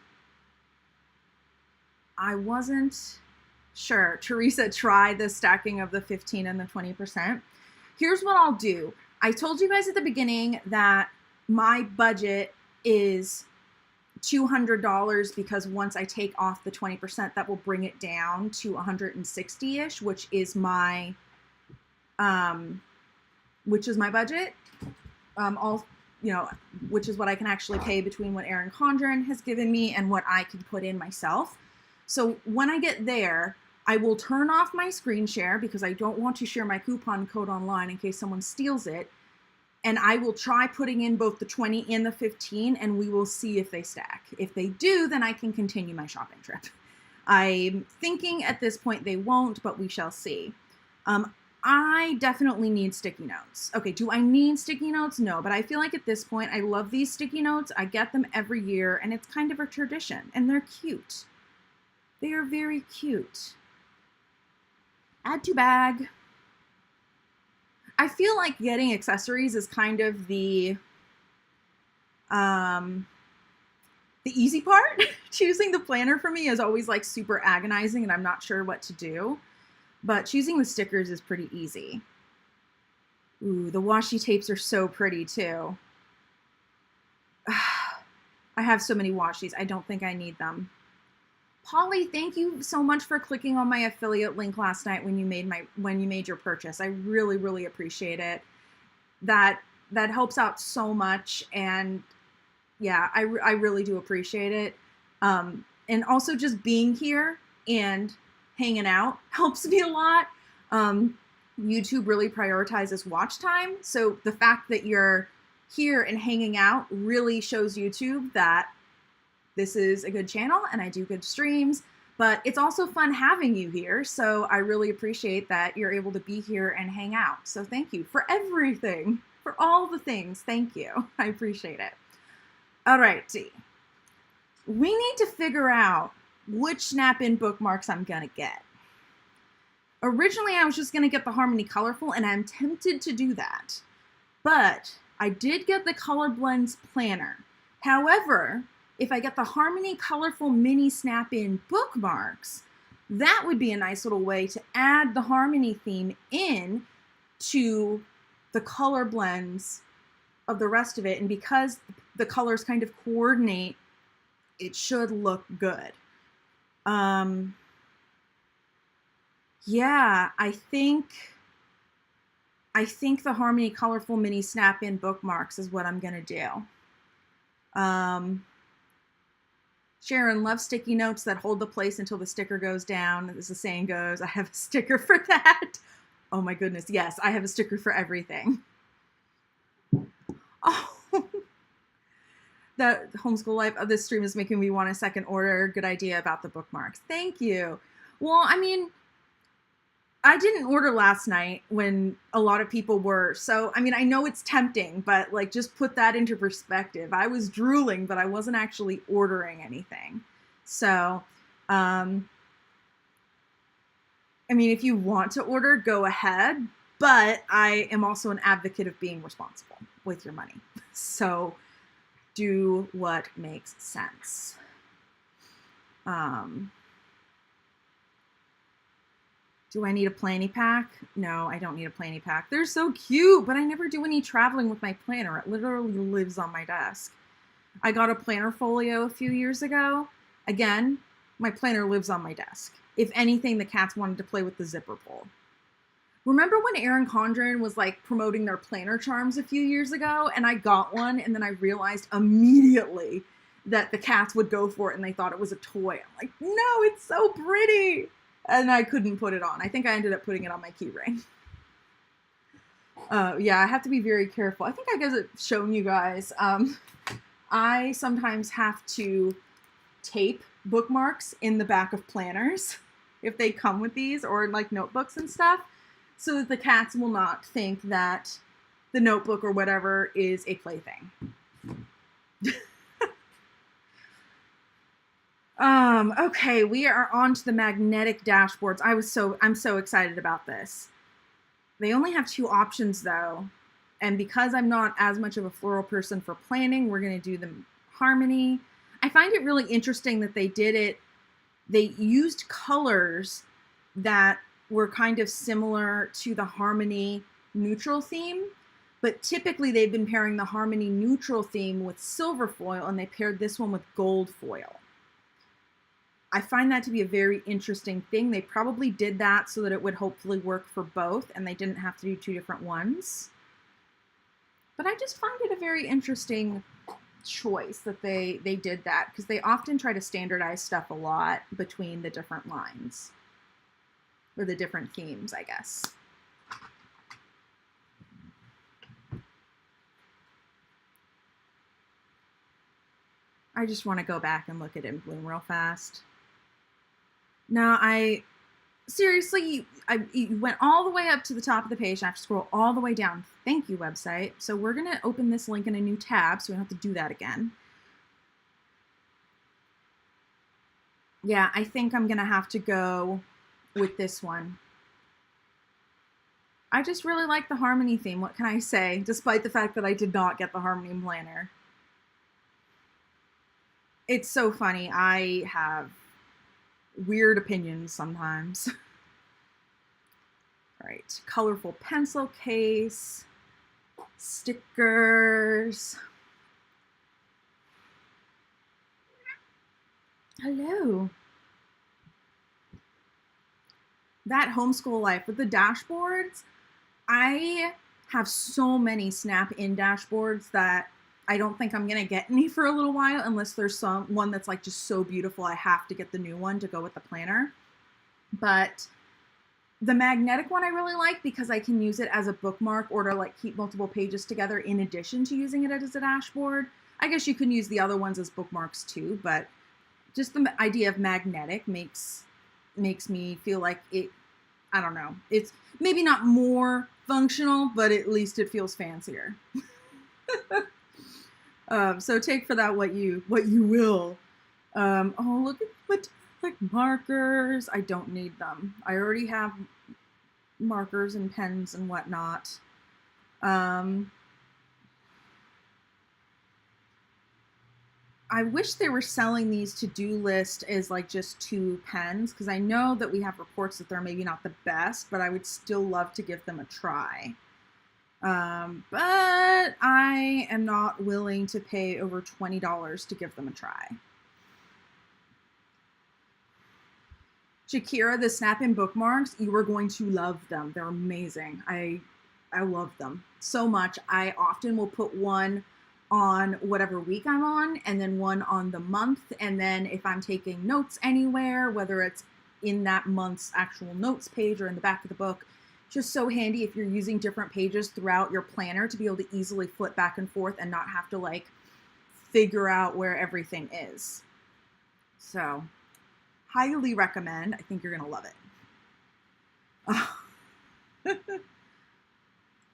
[SPEAKER 1] I wasn't sure. Teresa, try the stacking of the 15 and the 20%. Here's what I'll do. I told you guys at the beginning that my budget is $200 because once I take off the 20%, that will bring it down to 160-ish, which is my budget. Which is what I can actually pay between what Erin Condren has given me and what I can put in myself. So when I get there, I will turn off my screen share because I don't want to share my coupon code online in case someone steals it. And I will try putting in both the 20 and the 15, and we will see if they stack. If they do, then I can continue my shopping trip. I'm thinking at this point they won't, but we shall see. I definitely need sticky notes. Okay, do I need sticky notes? No, but I feel like at this point, I love these sticky notes. I get them every year, and it's kind of a tradition, and they're cute. They are very cute. Add to bag. I feel like getting accessories is kind of the easy part. Choosing the planner for me is always like super agonizing, and I'm not sure what to do. But choosing the stickers is pretty easy. Ooh, the washi tapes are so pretty too. I have so many washies. I don't think I need them. Polly, thank you so much for clicking on my affiliate link last night when you made your purchase. I really, really appreciate it. that helps out so much. And yeah, I really do appreciate it. And also just being here and hanging out helps me a lot. YouTube really prioritizes watch time. So the fact that you're here and hanging out really shows YouTube that this is a good channel and I do good streams, but it's also fun having you here. So I really appreciate that you're able to be here and hang out. So thank you for everything, for all the things. Thank you. I appreciate it. All righty. We need to figure out which snap-in bookmarks I'm gonna get. Originally, I was just gonna get the Harmony Colorful, and I'm tempted to do that. But I did get the Color Blends Planner. However, if I get the Harmony Colorful Mini Snap-in bookmarks, that would be a nice little way to add the Harmony theme in to the color blends of the rest of it. And because the colors kind of coordinate, it should look good. Yeah, I think the Harmony Colorful Mini Snap-in bookmarks is what I'm gonna do. Sharon loves sticky notes that hold the place until the sticker goes down. As the saying goes, I have a sticker for that. Oh my goodness, yes, I have a sticker for everything. Oh, the homeschool life of this stream is making me want a second order. Good idea about the bookmarks. Thank you. Well, I mean, I didn't order last night when a lot of people were. So, I mean, I know it's tempting, but like, just put that into perspective. I was drooling, but I wasn't actually ordering anything. So, I mean, if you want to order, go ahead. But I am also an advocate of being responsible with your money. So do what makes sense. Do I need a planny pack? No, I don't need a planny pack. They're so cute, but I never do any traveling with my planner. It literally lives on my desk. I got a planner folio a few years ago. Again, my planner lives on my desk. If anything, the cats wanted to play with the zipper pull. Remember when Erin Condren was like promoting their planner charms a few years ago, and I got one, and then I realized immediately that the cats would go for it and they thought it was a toy. I'm like, no, it's so pretty. And I couldn't put it on. I think I ended up putting it on my key ring. Yeah, I have to be very careful. I think I guys have shown you guys. I sometimes have to tape bookmarks in the back of planners if they come with these, or like notebooks and stuff, so that the cats will not think that the notebook or whatever is a plaything. Okay, we are on to the magnetic dashboards. I'm so excited about this. They only have 2 options though. And because I'm not as much of a floral person for planning, we're going to do the Harmony. I find it really interesting that they did it. They used colors that were kind of similar to the Harmony neutral theme, but typically they've been pairing the Harmony neutral theme with silver foil, and they paired this one with gold foil. I find that to be a very interesting thing. They probably did that so that it would hopefully work for both and they didn't have to do 2 different ones. But I just find it a very interesting choice that they did that, because they often try to standardize stuff a lot between the different lines, or the different themes, I guess. I just want to go back and look at it in Bloom real fast. Now, seriously, you went all the way up to the top of the page, and I have to scroll all the way down. Thank you, website. So we're going to open this link in a new tab, so we don't have to do that again. Yeah, I think I'm going to have to go with this one. I just really like the Harmony theme. What can I say? Despite the fact that I did not get the Harmony planner. It's so funny. I have weird opinions sometimes. Right, colorful pencil case, stickers. Hello. That homeschool life with the dashboards, I have so many snap-in dashboards that I don't think I'm going to get any for a little while unless there's one that's like just so beautiful I have to get the new one to go with the planner. But the magnetic one I really like because I can use it as a bookmark or to like keep multiple pages together in addition to using it as a dashboard. I guess you can use the other ones as bookmarks too, but just the idea of magnetic makes me feel like it, I don't know, it's maybe not more functional, but at least it feels fancier. So take for that what you will. Oh, look at metallic markers. I don't need them. I already have markers and pens and whatnot. I wish they were selling these to-do list as like just 2 pens, because I know that we have reports that they're maybe not the best, but I would still love to give them a try. But I am not willing to pay over $20 to give them a try. Shakira, the snap-in bookmarks, you are going to love them. They're amazing. I love them so much. I often will put one on whatever week I'm on, and then one on the month. And then if I'm taking notes anywhere, whether it's in that month's actual notes page or in the back of the book, just so handy if you're using different pages throughout your planner to be able to easily flip back and forth and not have to like figure out where everything is. So highly recommend. I think you're going to love it.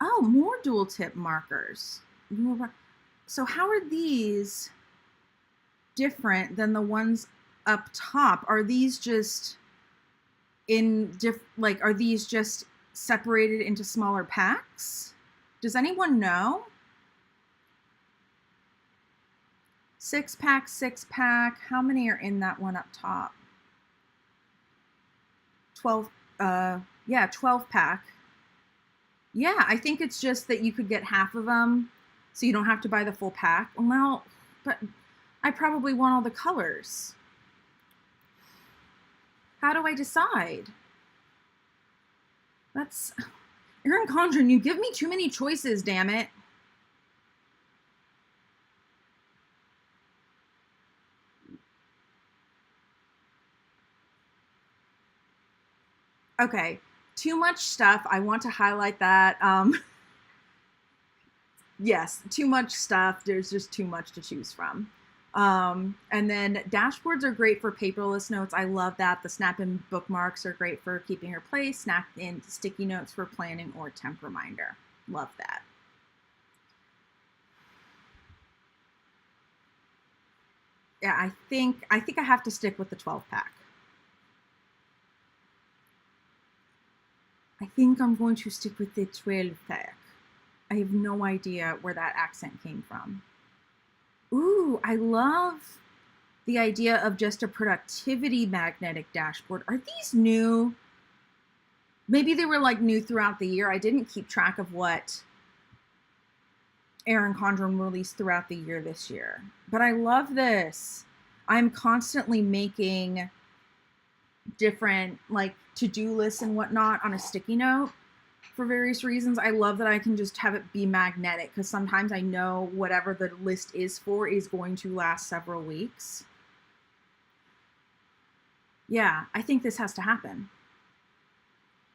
[SPEAKER 1] Oh, more dual tip markers. So how are these different than the ones up top? Are these just are these just separated into smaller packs? Does anyone know? 6-pack, 6-pack. How many are in that one up top? 12, yeah, 12-pack. Yeah, I think it's just that you could get half of them, so you don't have to buy the full pack. Well, but I probably want all the colors. How do I decide? That's... Erin Condren, you give me too many choices, damn it. Okay, too much stuff. I want to highlight that. Yes, too much stuff. There's just too much to choose from. And then dashboards are great for paperless notes. I love that. The snap-in bookmarks are great for keeping your place. Snap-in sticky notes for planning or temp reminder. Love that. Yeah, I think I have to stick with the 12-pack. I think I'm going to stick with the 𝗬𝗏𝗃. I have no idea where that accent came from. Ooh, I love the idea of just a productivity magnetic dashboard. Are these new? Maybe they were like new throughout the year. I didn't keep track of what Erin Condren released throughout the year this year. But I love this. I'm constantly making different like to-do lists and whatnot on a sticky note for various reasons. I love that I can just have it be magnetic, because sometimes I know whatever the list is for is going to last several weeks. Yeah, I think this has to happen.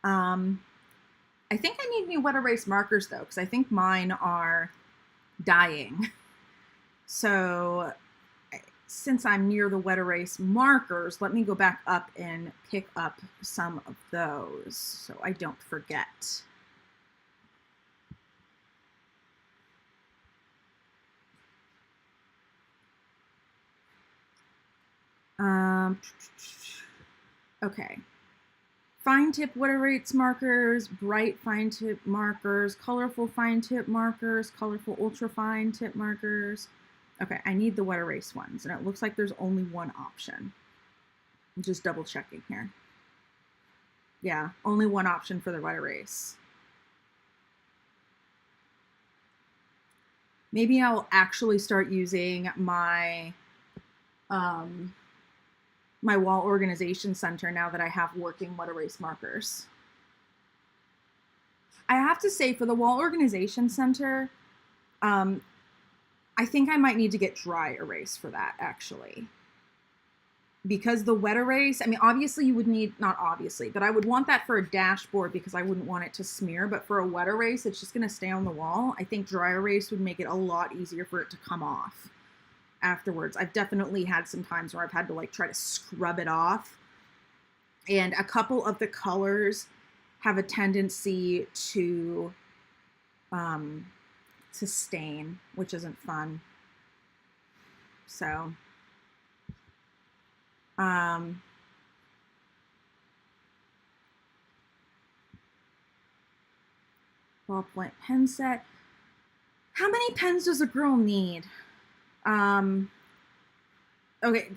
[SPEAKER 1] I think I need new wet erase markers though, because I think mine are dying. So since I'm near the wet erase markers, let me go back up and pick up some of those so I don't forget. Okay. Fine tip wet erase markers, bright fine tip markers, colorful fine tip markers, colorful ultra fine tip markers. Okay, I need the wet erase ones, and it looks like there's only one option. I'm just double checking here. Yeah, only one option for the wet erase. Maybe I'll actually start using my my wall organization center now that I have working wet erase markers. I have to say, for the Wall Organization Center, I think I might need to get dry erase for that, actually. Because the wet erase, I mean, obviously you would need, not obviously, but I would want that for a dashboard because I wouldn't want it to smear. But for a wet erase, it's just going to stay on the wall. I think dry erase would make it a lot easier for it to come off afterwards. I've definitely had some times where I've had to like try to scrub it off. And a couple of the colors have a tendency to stain, which isn't fun. So, ballpoint pen set. How many pens does a girl need? Okay,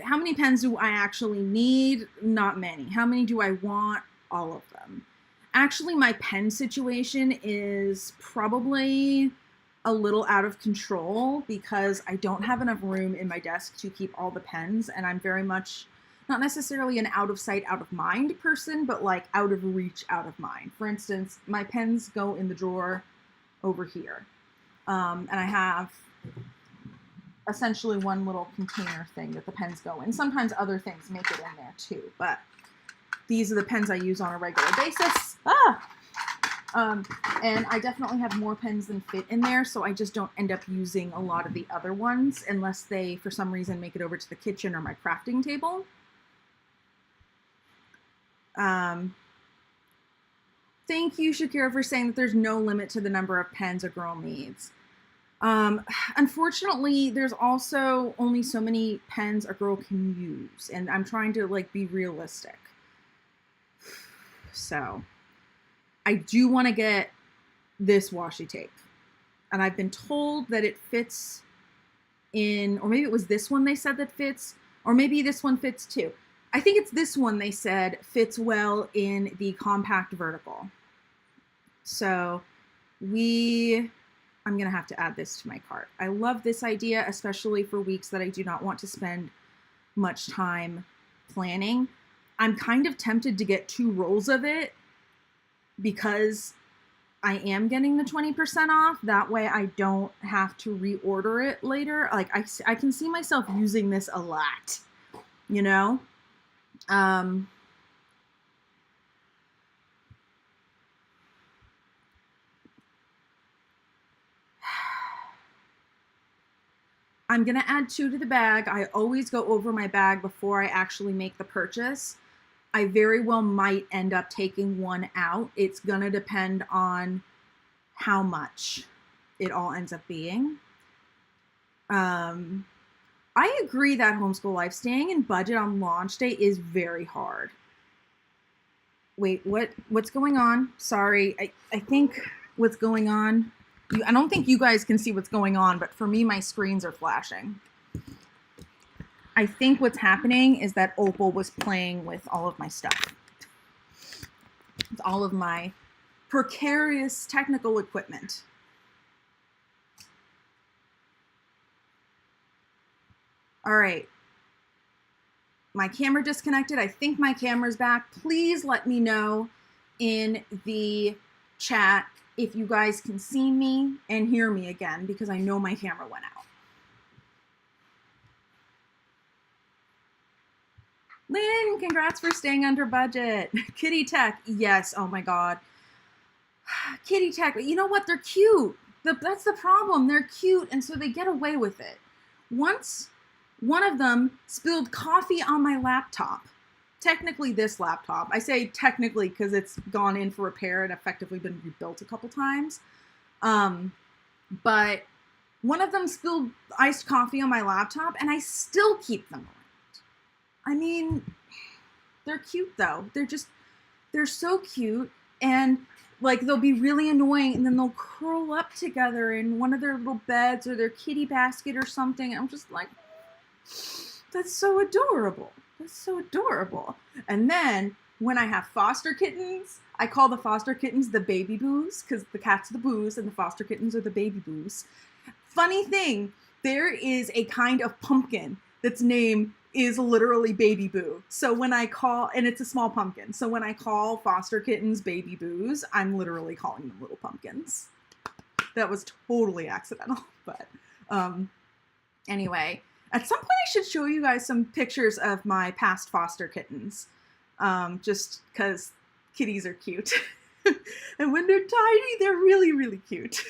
[SPEAKER 1] how many pens do I actually need? Not many. How many do I want? All of them. Actually, my pen situation is probably a little out of control because I don't have enough room in my desk to keep all the pens, and I'm very much not necessarily an out of sight, out of mind person, but like out of reach, out of mind. For instance, my pens go in the drawer over here, and I have essentially one little container thing that the pens go in. Sometimes other things make it in there too, but these are the pens I use on a regular basis. And I definitely have more pens than fit in there, so I just don't end up using a lot of the other ones unless they, for some reason, make it over to the kitchen or my crafting table. Thank you, Shakira, for saying that there's no limit to the number of pens a girl needs. Unfortunately, there's also only so many pens a girl can use, and I'm trying to like be realistic. So I do want to get this washi tape, and I've been told that it fits in, or maybe it was this one they said that fits, or maybe this one fits too. I think it's this one they said fits well in the compact vertical. So I'm going to have to add this to my cart. I love this idea, especially for weeks that I do not want to spend much time planning. I'm kind of tempted to get 2 rolls of it because I am getting the 20% off. That way I don't have to reorder it later. Like I can see myself using this a lot, you know? I'm going to add 2 to the bag. I always go over my bag before I actually make the purchase. I very well might end up taking 1 out. It's going to depend on how much it all ends up being. I agree that homeschool life, staying in budget on launch day is very hard. Wait, what's going on? Sorry, I think what's going on, I don't think you guys can see what's going on, but for me, my screens are flashing. I think what's happening is that Opal was playing with all of my stuff. With all of my precarious technical equipment. All right. My camera disconnected. I think my camera's back. Please let me know in the chat if you guys can see me and hear me again, because I know my camera went out. Lynn, congrats for staying under budget. Kitty Tech, yes, oh my God. Kitty Tech, you know what, they're cute. That's the problem, they're cute, and so they get away with it. Once one of them spilled coffee on my laptop. Technically this laptop. I say technically because it's gone in for repair and effectively been rebuilt a couple times. But one of them spilled iced coffee on my laptop and I still keep them around. I mean, they're cute though. They're so cute, and like they'll be really annoying and then they'll curl up together in one of their little beds or their kitty basket or something. And I'm just like, that's so adorable. That's so adorable. And then when I have foster kittens, I call the foster kittens the baby boos, because the cats are the boos and the foster kittens are the baby boos. Funny thing, there is a kind of pumpkin that's named is literally Baby Boo. So when I call, and it's a small pumpkin. So when I call foster kittens Baby Boos, I'm literally calling them little pumpkins. That was totally accidental, but anyway, at some point I should show you guys some pictures of my past foster kittens, just because kitties are cute. And when they're tiny, they're really, really cute.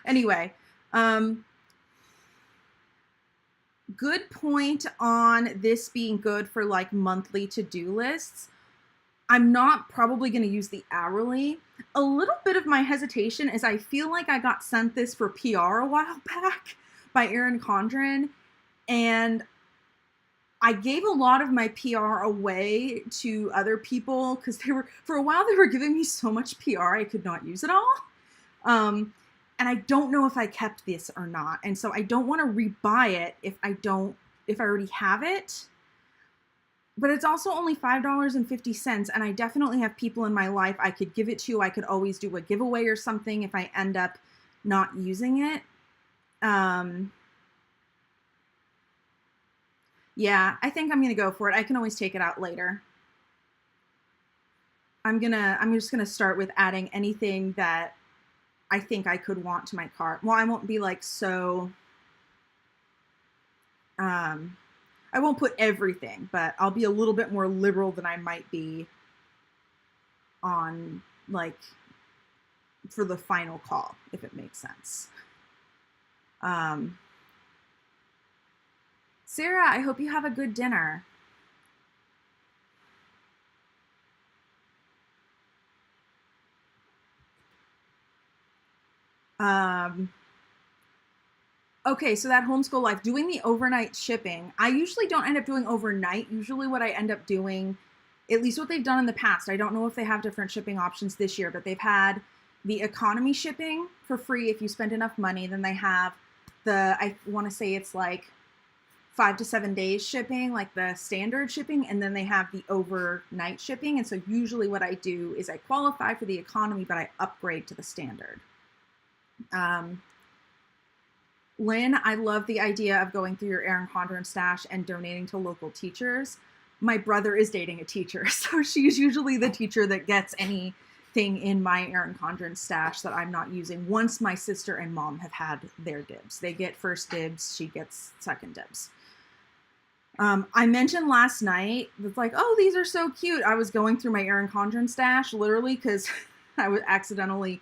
[SPEAKER 1] Anyway, good point on this being good for like monthly to-do lists. I'm not probably going to use the hourly. A little bit of my hesitation is I feel like I got sent this for PR a while back by Erin Condren, and I gave a lot of my PR away to other people because for a while they were giving me so much PR I could not use it all. And I don't know if I kept this or not. And so I don't want to rebuy it if I already have it. But it's also only $5.50, and I definitely have people in my life I could give it to. I could always do a giveaway or something if I end up not using it. Yeah, I think I'm gonna go for it. I can always take it out later. I'm just gonna start with adding anything that I think I could want to my cart. Well, I won't be like so, I won't put everything, but I'll be a little bit more liberal than I might be on like for the final call, if it makes sense. Sarah, I hope you have a good dinner. Okay, so that homeschool life, doing the overnight shipping. I usually don't end up doing overnight. Usually what I end up doing, at least what they've done in the past, I don't know if they have different shipping options this year, but they've had the economy shipping for free if you spend enough money. Then they have I want to say it's like 5 to 7 days shipping, like the standard shipping, and then they have the overnight shipping. And so usually what I do is I qualify for the economy, but I upgrade to the standard. Lynn, I love the idea of going through your Erin Condren stash and donating to local teachers. My brother is dating a teacher, so she's usually the teacher that gets anything in my Erin Condren stash that I'm not using once my sister and mom have had their dibs. They get first dibs, she gets second dibs. I mentioned last night, it's like, oh, these are so cute. I was going through my Erin Condren stash, literally, because I was accidentally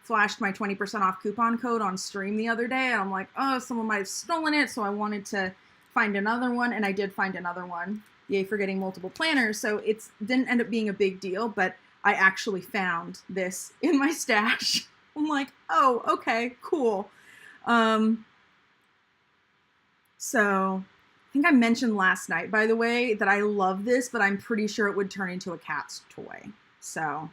[SPEAKER 1] flashed my 20% off coupon code on stream the other day, and I'm like, oh, someone might have stolen it, so I wanted to find another one, and I did find another one. Yay for getting multiple planners. So it didn't end up being a big deal, but I actually found this in my stash. I'm like, oh, okay, cool. So I think I mentioned last night, by the way, that I love this, but I'm pretty sure it would turn into a cat's toy. So,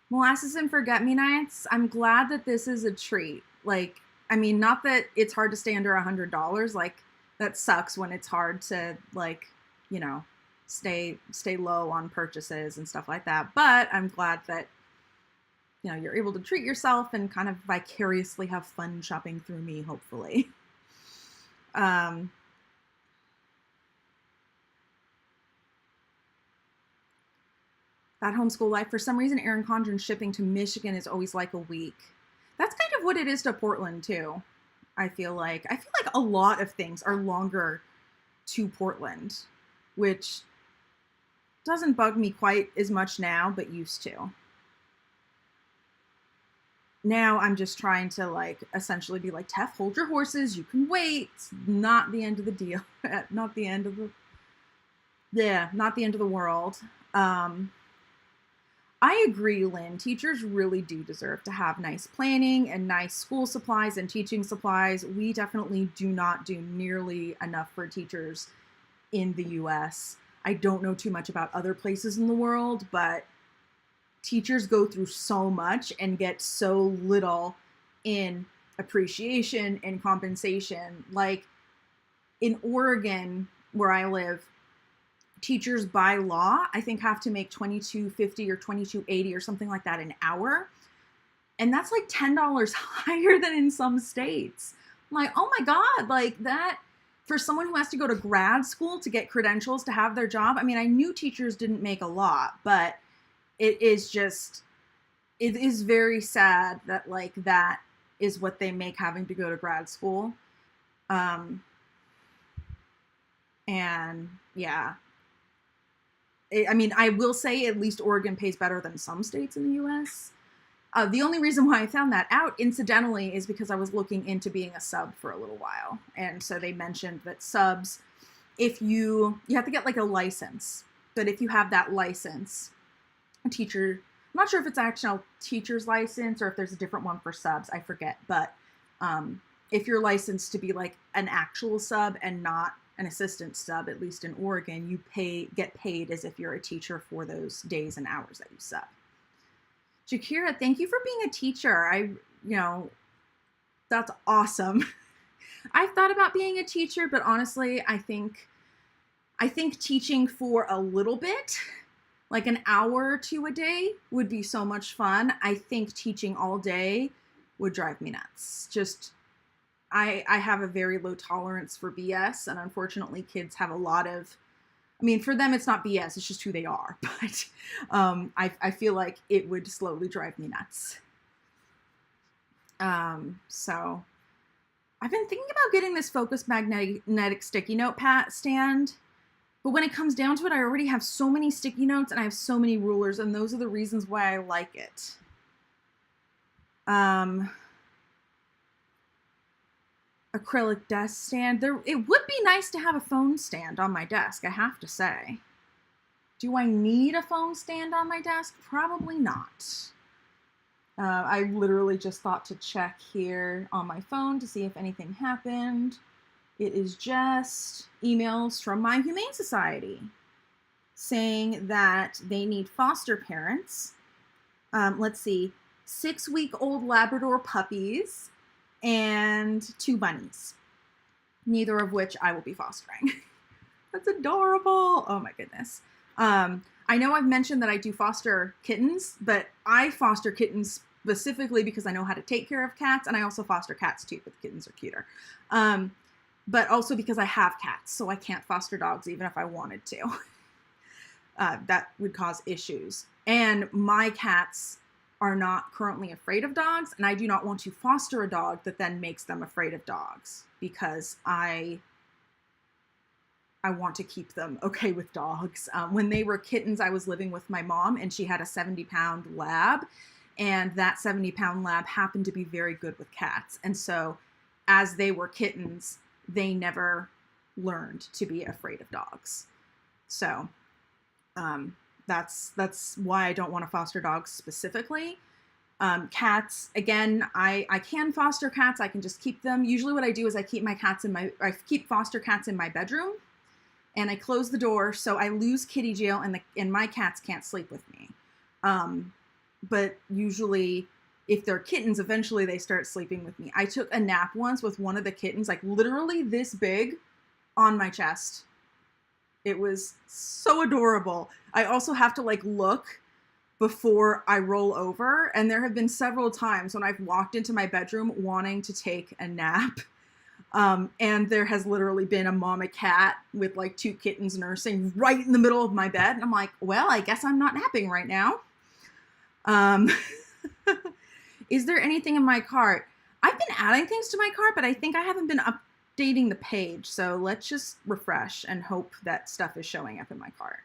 [SPEAKER 1] molasses and forget-me-nots. I'm glad that this is a treat. Like, I mean, not that it's hard to stay under $100. Like, that sucks when it's hard to, like, you know, stay low on purchases and stuff like that. But I'm glad that, you know, you're able to treat yourself and kind of vicariously have fun shopping through me, hopefully. That homeschool life, for some reason, Erin Condren shipping to Michigan is always like a week. That's kind of what it is to Portland too. I feel like a lot of things are longer to Portland, which doesn't bug me quite as much now, but used to. Now I'm just trying to like essentially be like, Tef, hold your horses. You can wait. It's not the end of the deal. Not the end of the world. I agree, Lynn. Teachers really do deserve to have nice planning and nice school supplies and teaching supplies. We definitely do not do nearly enough for teachers in the US. I don't know too much about other places in the world, but teachers go through so much and get so little in appreciation and compensation. Like in Oregon, where I live, teachers by law, I think, have to make $22.50 or $22.80 or something like that an hour. And that's like $10 higher than in some states. I'm like, oh my God, like that, for someone who has to go to grad school to get credentials to have their job. I mean, I knew teachers didn't make a lot, but it is very sad that like that is what they make having to go to grad school. And yeah, I mean, I will say at least Oregon pays better than some states in the US. The only reason why I found that out, incidentally, is because I was looking into being a sub for a little while. And so they mentioned that subs, if you have to get like a license, but if you have that license, a teacher, I'm not sure if it's actual teacher's license or if there's a different one for subs, I forget. But if you're licensed to be like an actual sub and not an assistant sub, at least in Oregon, you get paid as if you're a teacher for those days and hours that you sub. Jakira, thank you for being a teacher. That's awesome. I've thought about being a teacher, but honestly, I think teaching for a little bit, like an hour or two a day, would be so much fun. I think teaching all day would drive me nuts. Just, I have a very low tolerance for BS, and unfortunately kids have a lot of, I mean, for them, it's not BS, it's just who they are. But I feel like it would slowly drive me nuts. So I've been thinking about getting this focused magnetic sticky note stand. But when it comes down to it, I already have so many sticky notes and I have so many rulers. And those are the reasons why I like it. Acrylic desk stand. It would be nice to have a phone stand on my desk, I have to say. Do I need a phone stand on my desk? Probably not. I literally just thought to check here on my phone to see if anything happened. It is just emails from my Humane Society saying that they need foster parents. Let's see, 6-week-old Labrador puppies and 2 bunnies, neither of which I will be fostering. That's adorable. Oh my goodness. I know I've mentioned that I do foster kittens, but I foster kittens specifically because I know how to take care of cats, and I also foster cats too, but the kittens are cuter. But also because I have cats, so I can't foster dogs even if I wanted to. That would cause issues. And my cats are not currently afraid of dogs, and I do not want to foster a dog that then makes them afraid of dogs, because I want to keep them okay with dogs. When they were kittens, I was living with my mom, and she had a 70-pound lab, and that 70-pound lab happened to be very good with cats. And so as they were kittens, they never learned to be afraid of dogs. So that's why I don't want to foster dogs specifically. Cats, again, I can foster cats. I can just keep them. Usually what I do is I keep foster cats in my bedroom, and I close the door so I lose kitty jail, and my cats can't sleep with me. But usually if they're kittens, eventually they start sleeping with me. I took a nap once with one of the kittens, like literally this big, on my chest. It was so adorable. I also have to like look before I roll over. And there have been several times when I've walked into my bedroom wanting to take a nap. And there has literally been a mama cat with like 2 kittens nursing right in the middle of my bed. And I'm like, well, I guess I'm not napping right now. Is there anything in my cart? I've been adding things to my cart, but I think I haven't been updating the page. So let's just refresh and hope that stuff is showing up in my cart.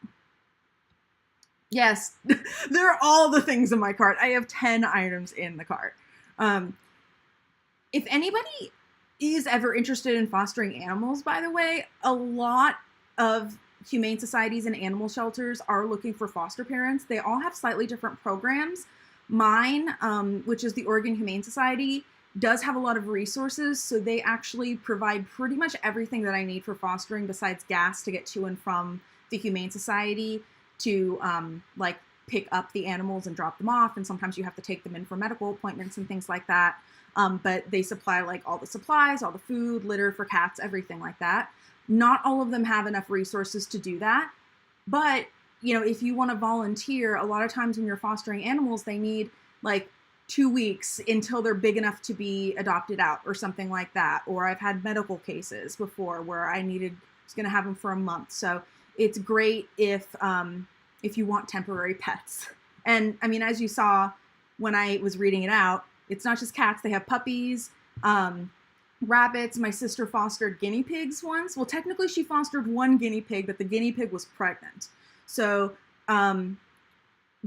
[SPEAKER 1] Yes, there are all the things in my cart. I have 10 items in the cart. If anybody is ever interested in fostering animals, by the way, a lot of humane societies and animal shelters are looking for foster parents. They all have slightly different programs. Mine, which is the Oregon Humane Society, does have a lot of resources, so they actually provide pretty much everything that I need for fostering besides gas to get to and from the Humane Society to like pick up the animals and drop them off, and sometimes you have to take them in for medical appointments and things like that. But they supply like all the supplies, all the food, litter for cats, everything like that. Not all of them have enough resources to do that, but you know, if you want to volunteer, a lot of times when you're fostering animals, they need like 2 weeks until they're big enough to be adopted out or something like that. Or I've had medical cases before where I was going to have them for a month. So it's great if you want temporary pets. And I mean, as you saw when I was reading it out, it's not just cats. They have puppies, rabbits. My sister fostered guinea pigs once. Well, technically she fostered one guinea pig, but the guinea pig was pregnant. So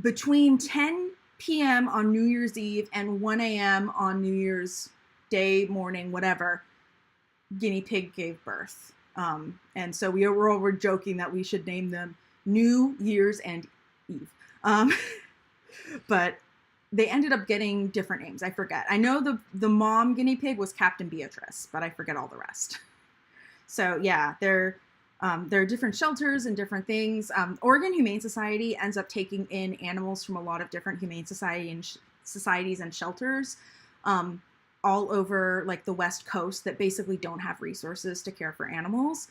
[SPEAKER 1] between 10 p.m. on New Year's Eve and 1 a.m. on New Year's Day, morning, whatever, guinea pig gave birth. And so we were joking that we should name them New Year's and Eve. But they ended up getting different names. I forget. I know the mom guinea pig was Captain Beatrice, but I forget all the rest. So yeah, there are different shelters and different things. Oregon Humane Society ends up taking in animals from a lot of different humane societies and shelters all over like the West Coast that basically don't have resources to care for animals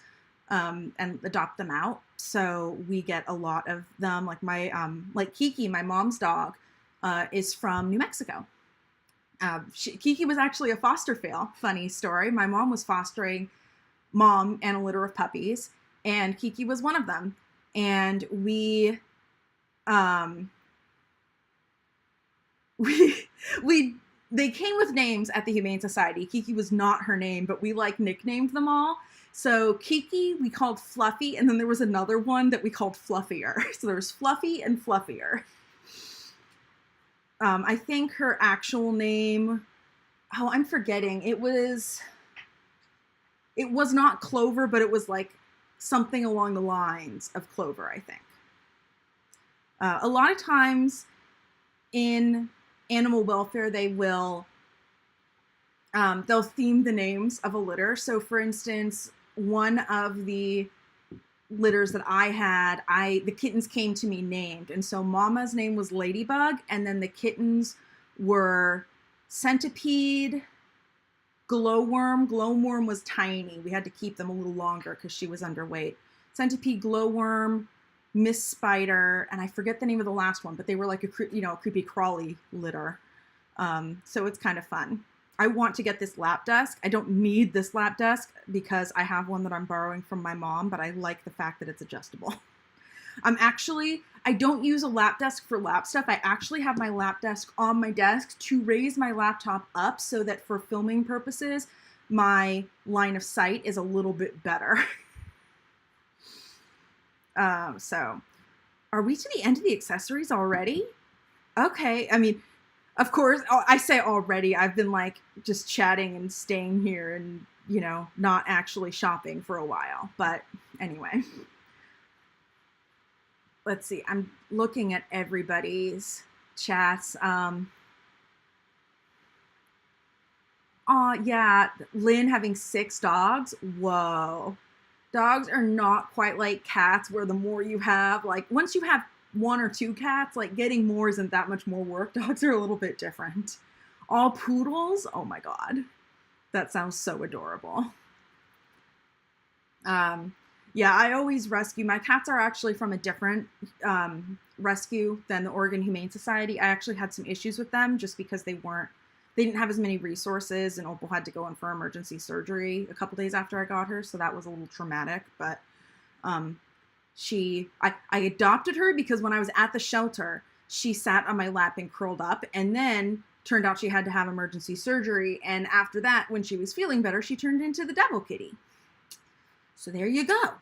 [SPEAKER 1] and adopt them out. So we get a lot of them. Like like Kiki, my mom's dog, is from New Mexico. Kiki was actually a foster fail. Funny story. My mom was fostering Mom and a litter of puppies, and Kiki was one of them. And they came with names at the Humane Society. Kiki was not her name, but we like nicknamed them all. So Kiki we called Fluffy, and then there was another one that we called Fluffier. So there was Fluffy and Fluffier. I think her actual name, oh, I'm forgetting. It was not Clover, but it was like something along the lines of Clover, I think. A lot of times in animal welfare, they'll theme the names of a litter. So for instance, one of the litters that I had, the kittens came to me named. And so Mama's name was Ladybug, and then the kittens were Centipede, Glowworm. Glowworm was tiny. We had to keep them a little longer because she was underweight. Centipede, Glowworm, Miss Spider, and I forget the name of the last one, but they were like a creepy crawly litter. So it's kind of fun. I want to get this lap desk. I don't need this lap desk because I have one that I'm borrowing from my mom, but I like the fact that it's adjustable. I don't use a lap desk for lap stuff. I actually have my lap desk on my desk to raise my laptop up so that for filming purposes, my line of sight is a little bit better. So are we to the end of the accessories already? Okay. I mean, of course, I say already, I've been like just chatting and staying here and, not actually shopping for a while. But anyway, let's see. I'm looking at everybody's chats. Yeah, Lynn having 6 dogs. Whoa. Dogs are not quite like cats where the more you have, like once you have 1 or 2 cats, like getting more isn't that much more work. Dogs are a little bit different. All poodles? Oh my God. That sounds so adorable. Yeah, I always rescue. My cats are actually from a different rescue than the Oregon Humane Society. I actually had some issues with them just because they didn't have as many resources, and Opal had to go in for emergency surgery a couple days after I got her, so that was a little traumatic, but I adopted her because when I was at the shelter, she sat on my lap and curled up, and then turned out she had to have emergency surgery, and after that, when she was feeling better, she turned into the devil kitty. So there you go.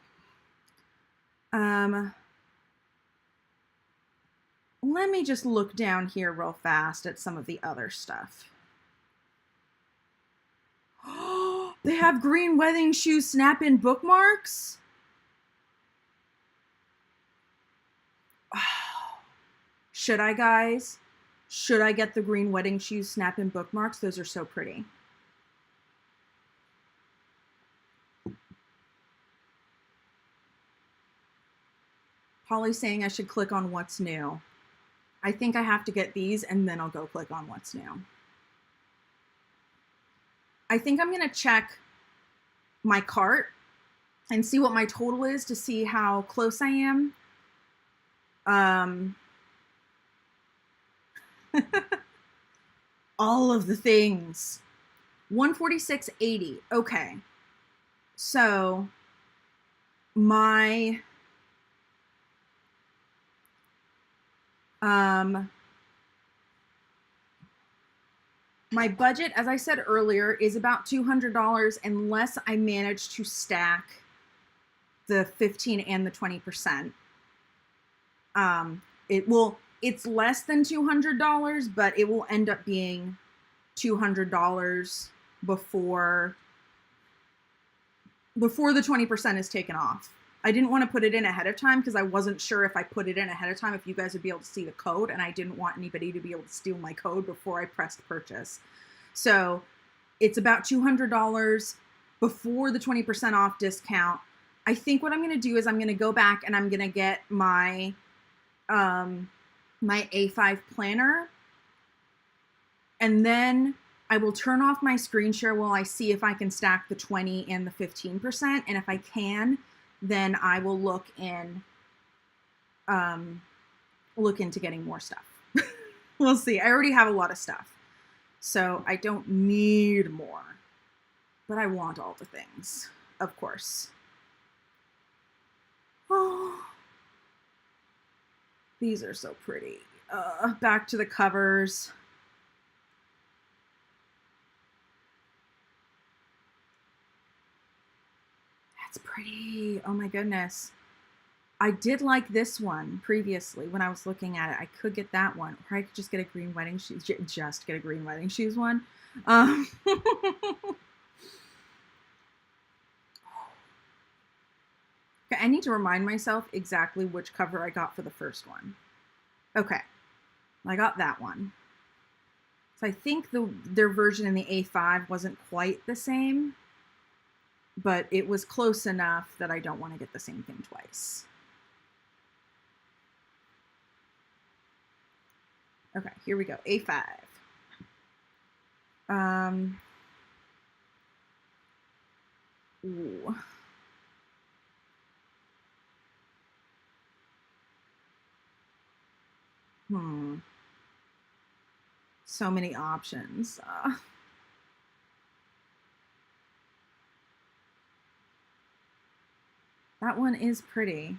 [SPEAKER 1] Let me just look down here real fast at some of the other stuff. They have green wedding shoe snap-in bookmarks? Should I, guys? Should I get the green wedding shoes snap-in bookmarks? Those are so pretty. Polly's saying I should click on what's new. I think I have to get these and then I'll go click on what's new. I think I'm going to check my cart and see what my total is to see how close I am. all of the things. 146.80. Okay. So my my budget, as I said earlier, is about $200 unless I manage to stack the 15 and the 20%. It's less than $200, but it will end up being $200 before the 20% is taken off. I didn't want to put it in ahead of time because I wasn't sure if I put it in ahead of time if you guys would be able to see the code, and I didn't want anybody to be able to steal my code before I pressed purchase. So it's about $200 before the 20% off discount. I think what I'm going to do is I'm going to go back and I'm going to get my my A5 planner, and then I will turn off my screen share while I see if I can stack the 20 and the 15%, and if I can, then I will look into getting more stuff. We'll see. I already have a lot of stuff, so I don't need more, but I want all the things, of course. Oh, these are so pretty. Back to the covers. That's pretty. Oh my goodness. I did like this one previously when I was looking at it. I could get that one, or I could just get a green wedding shoes. Just get a green wedding shoes one. Okay, I need to remind myself exactly which cover I got for the first one. Okay, I got that one. So I think their version in the A5 wasn't quite the same, but it was close enough that I don't want to get the same thing twice. Okay, here we go. A5. Ooh. So many options. That one is pretty.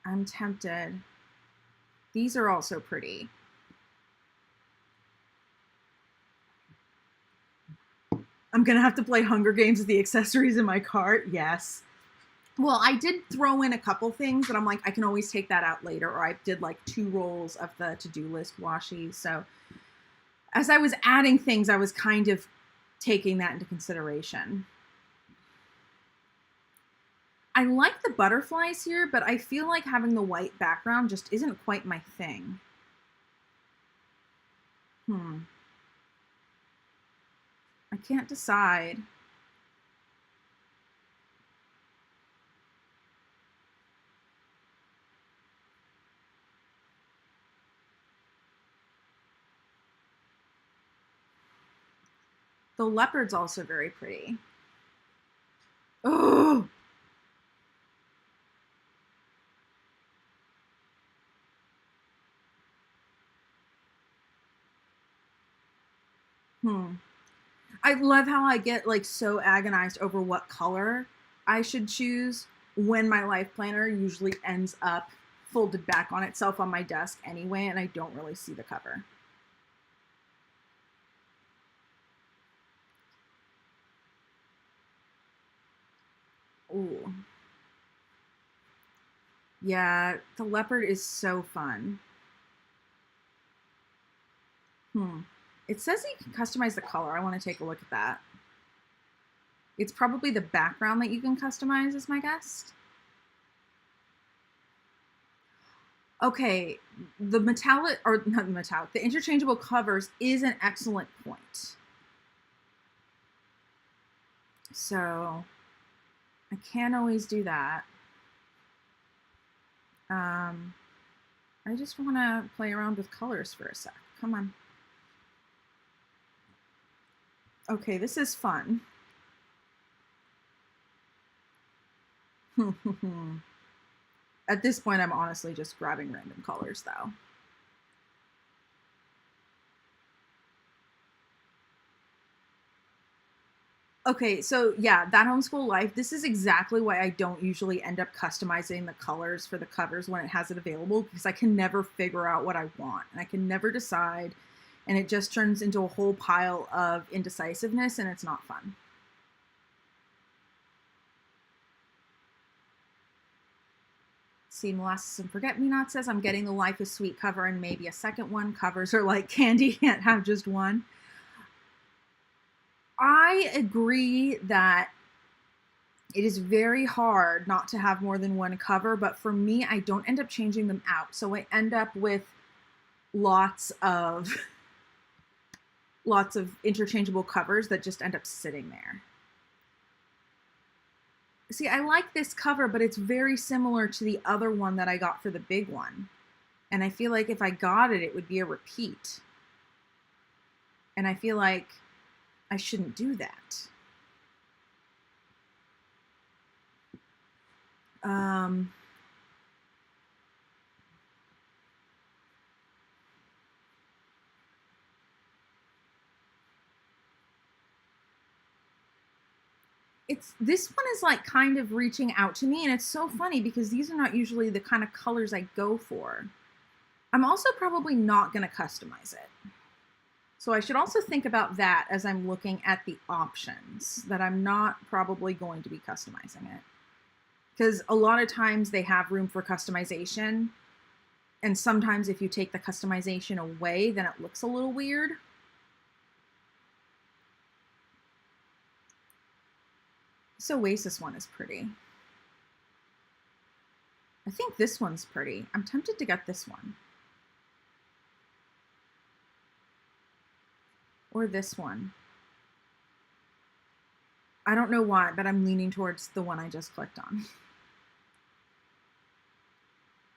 [SPEAKER 1] I'm tempted. These are also pretty. I'm gonna have to play Hunger Games with the accessories in my cart. Yes. Well, I did throw in a couple things, but I'm like, I can always take that out later. Or I did like 2 rolls of the to-do list washi. So as I was adding things, I was kind of taking that into consideration. I like the butterflies here, but I feel like having the white background just isn't quite my thing. I can't decide. The leopard's also very pretty. Oh! I love how I get like so agonized over what color I should choose when my life planner usually ends up folded back on itself on my desk anyway, and I don't really see the cover. Ooh. Yeah, the leopard is so fun. It says you can customize the color. I want to take a look at that. It's probably the background that you can customize, is my guess. Okay, the metallic, or not metallic, the interchangeable covers is an excellent point. So I can't always do that. I just want to play around with colors for a sec. Come on. Okay, this is fun. At this point, I'm honestly just grabbing random colors, though. Okay, so yeah, That Homeschool Life, this is exactly why I don't usually end up customizing the colors for the covers when it has it available, because I can never figure out what I want and I can never decide, and it just turns into a whole pile of indecisiveness and it's not fun. See, Molasses and Forget-Me-Not says, I'm getting the Life is Sweet cover and maybe a second one. Covers are like candy, can't have just one. I agree that it is very hard not to have more than one cover, but for me, I don't end up changing them out. So I end up with lots of interchangeable covers that just end up sitting there. See, I like this cover, but it's very similar to the other one that I got for the big one. And I feel like if I got it, it would be a repeat. And I feel like I shouldn't do that. This one is like kind of reaching out to me, and it's so funny because these are not usually the kind of colors I go for. I'm also probably not going to customize it. So I should also think about that as I'm looking at the options, that I'm not probably going to be customizing it. Because a lot of times they have room for customization, and sometimes if you take the customization away, then it looks a little weird. This Oasis one is pretty. I think this one's pretty. I'm tempted to get this one. Or this one. I don't know why, but I'm leaning towards the one I just clicked on.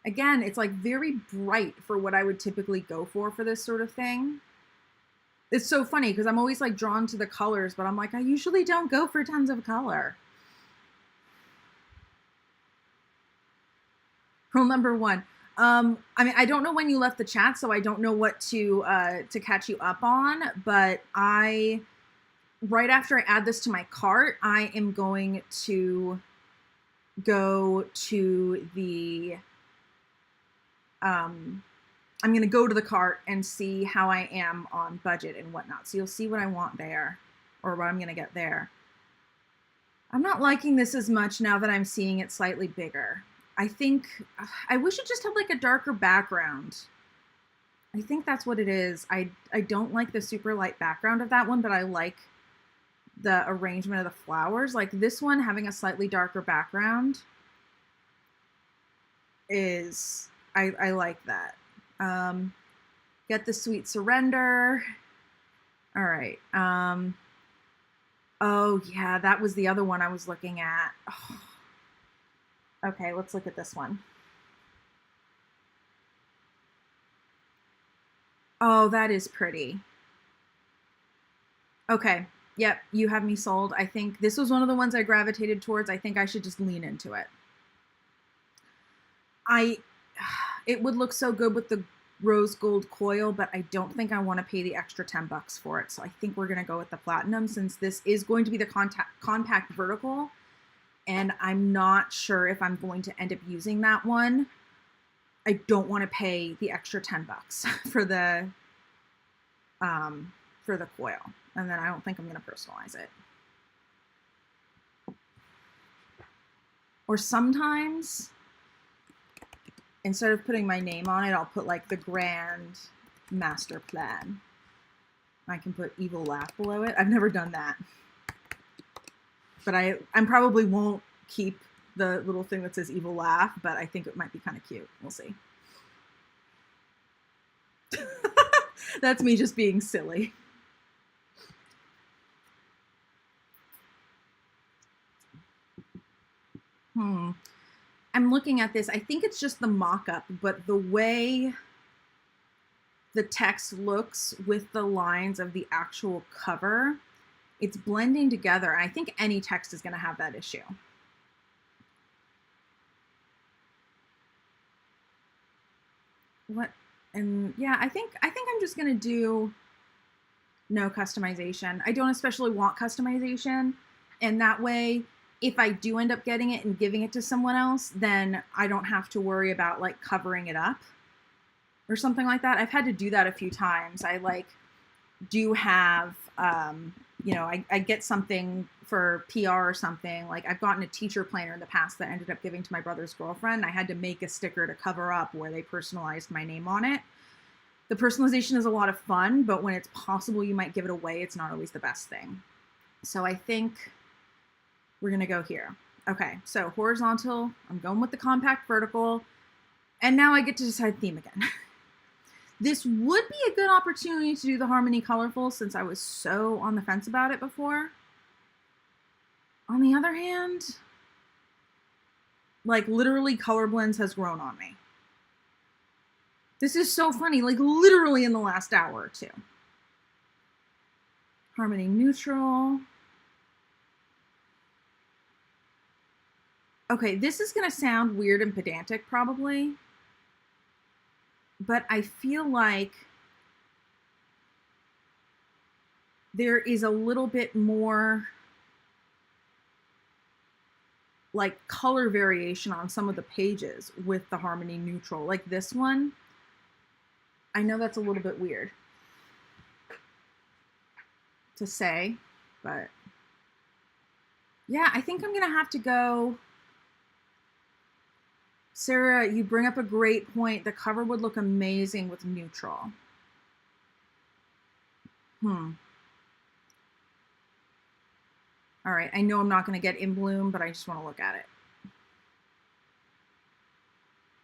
[SPEAKER 1] Again, it's like very bright for what I would typically go for this sort of thing. It's so funny because I'm always like drawn to the colors, but I'm like, I usually don't go for tons of color. Rule number one. I mean, I don't know when you left the chat, so I don't know what to catch you up on, but right after I add this to my cart, I am going to go to the, I'm going to go to the cart and see how I am on budget and whatnot. So you'll see what I want there, or what I'm going to get there. I'm not liking this as much now that I'm seeing it slightly bigger. I think I wish it just had like a darker background. I think that's what it is. I don't like the super light background of that one, but I like the arrangement of the flowers. Like this one having a slightly darker background is, I like that. Get the Sweet Surrender. All right. Oh yeah, that was the other one I was looking at. Oh. Okay, let's look at this one. Oh, that is pretty. Okay, yep, you have me sold. I think this was one of the ones I gravitated towards. I think I should just lean into it. It would look so good with the rose gold coil, but I don't think I want to pay the extra $10 for it. So I think we're going to go with the platinum, since this is going to be the compact vertical. And I'm not sure if I'm going to end up using that one. I don't want to pay the extra $10 for the coil. And then I don't think I'm going to personalize it. Or sometimes, instead of putting my name on it, I'll put like the grand master plan. I can put 𝗽𝗲𝘅𝗍𝗲 below it. I've never done that. But I probably won't keep the little thing that says 𝗽𝗲𝘅𝗍𝗲, but I think it might be kind of cute. We'll see. That's me just being silly. I'm looking at this. I think it's just the mock-up, but the way the text looks with the lines of the actual cover, it's blending together. And I think any text is going to have that issue. What? And yeah, I think I'm just going to do no customization. I don't especially want customization, and that way, if I do end up getting it and giving it to someone else, then I don't have to worry about like covering it up or something like that. I've had to do that a few times. I like do have, you know, I get something for PR or something. Like I've gotten a teacher planner in the past that I ended up giving to my brother's girlfriend. I had to make a sticker to cover up where they personalized my name on it. The personalization is a lot of fun, but when it's possible you might give it away, it's not always the best thing. So I think we're gonna go here. Okay, so horizontal, I'm going with the compact vertical, and now I get to decide theme again. This would be a good opportunity to do the Harmony Colorful since I was so on the fence about it before. On the other hand, like literally Color Blends has grown on me. This is so funny, like literally in the last hour or two. Harmony Neutral. Okay, this is gonna sound weird and pedantic probably, but I feel like there is a little bit more like color variation on some of the pages with the Harmony Neutral. Like this one, I know that's a little bit weird to say, but yeah, I think I'm gonna have to go. Sarah, you bring up a great point. The cover would look amazing with neutral. All right, I know I'm not going to get In Bloom, but I just want to look at it.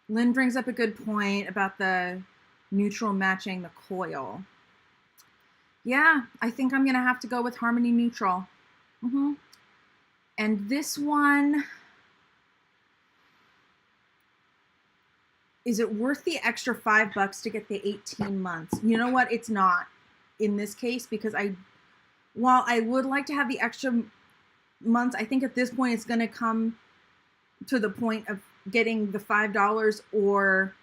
[SPEAKER 1] Lynn brings up a good point about the neutral matching the coil. Yeah, I think I'm going to have to go with Harmony Neutral. And this one, is it worth the extra $5 to get the 18 months? You know what? It's not in this case because while I would like to have the extra months, I think at this point it's going to come to the point of getting the $5 or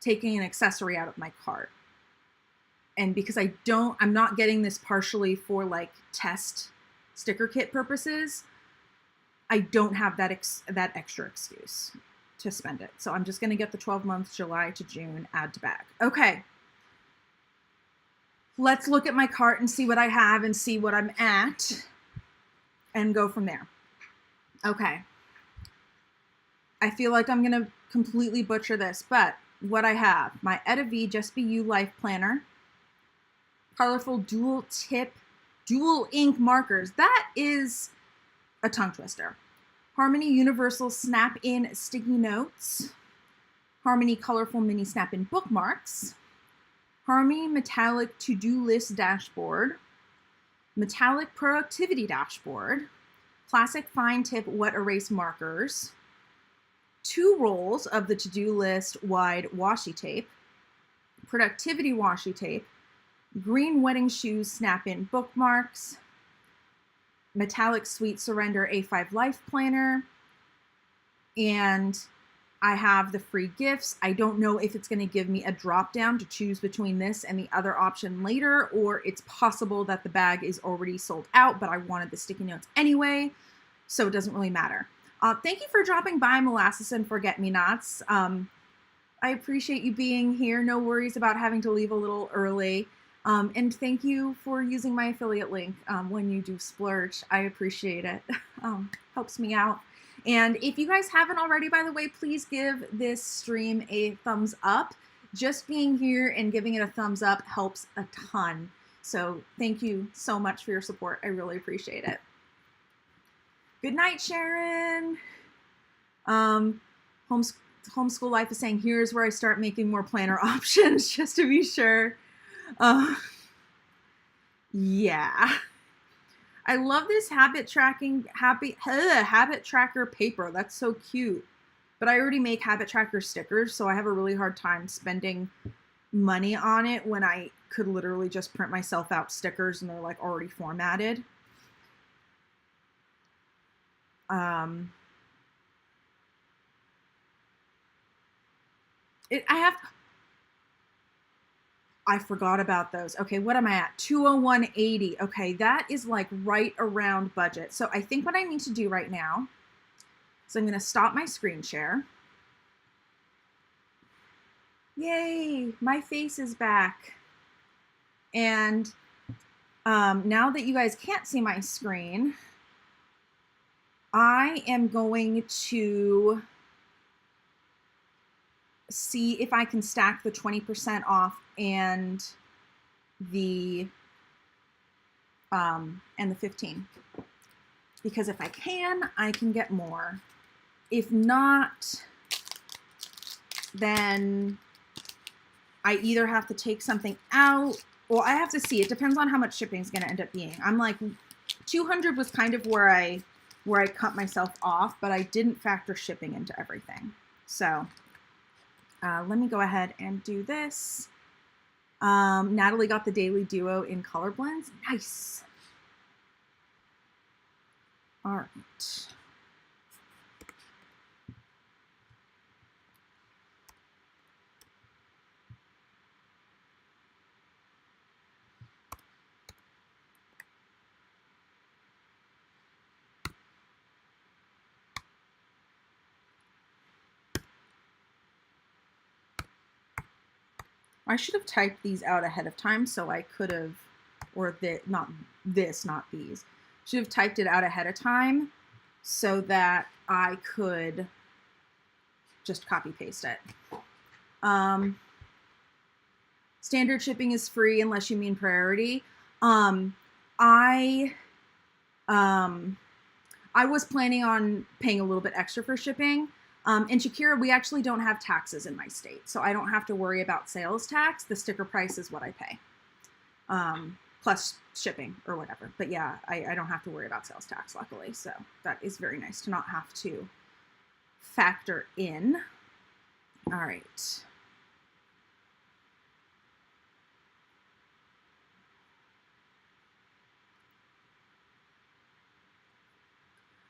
[SPEAKER 1] taking an accessory out of my cart. And because I'm not getting this partially for like test sticker kit purposes, I don't have that extra excuse to spend it. So I'm just going to get the 12 months, July to June, add to bag. Okay. Let's look at my cart and see what I have and see what I'm at and go from there. Okay. I feel like I'm going to completely butcher this, but what I have, my 𝗬𝗏 Just Be You Life Planner, colorful dual tip, dual ink markers. That is a tongue twister. Harmony Universal Snap-In Sticky Notes. Harmony Colorful Mini Snap-In Bookmarks. Harmony Metallic To-Do List Dashboard. Metallic Productivity Dashboard. Classic Fine Tip Wet Erase Markers. 2 rolls of the To-Do List Wide Washi Tape. Productivity Washi Tape. Green Wedding Shoes Snap-In Bookmarks, Metallic Sweet Surrender A5 Life Planner, and I have the free gifts. I don't know if it's going to give me a drop down to choose between this and the other option later, or it's possible that the bag is already sold out, but I wanted the sticky notes anyway, so it doesn't really matter. Thank you for dropping by, Molasses and Forget-Me-Nots. I appreciate you being here. No worries about having to leave a little early. And thank you for using my affiliate link when you do splurge. I appreciate it. Helps me out. And if you guys haven't already, by the way, please give this stream a thumbs up. Just being here and giving it a thumbs up helps a ton. So thank you so much for your support. I really appreciate it. Good night, Sharon. Homeschool Life is saying, here's where I start making more planner options, just to be sure. Yeah. I love this habit tracker paper. That's so cute. But I already make habit tracker stickers, so I have a really hard time spending money on it when I could literally just print myself out stickers and they're like already formatted. I forgot about those. Okay, what am I at? 201.80. Okay, that is like right around budget. So I think what I need to do right now, so I'm going to stop my screen share. Yay, my face is back. And now that you guys can't see my screen, I am going to see if I can stack the 20% off and the 15. Because if I can get more. If not, then I either have to take something out. Well, I have to see. It depends on how much shipping is going to end up being. I'm like, 200 was kind of where I cut myself off, but I didn't factor shipping into everything. So let me go ahead and do this. Natalie got the Daily Duo in color blends. Nice. All right. I should have typed these out ahead of time so I could have, or not these. Should have typed it out ahead of time so that I could just copy paste it. Standard shipping is free unless you mean priority. I was planning on paying a little bit extra for shipping. In Shakira, we actually don't have taxes in my state, so I don't have to worry about sales tax. The sticker price is what I pay, plus shipping or whatever. But yeah, I don't have to worry about sales tax, luckily. So that is very nice to not have to factor in. All right.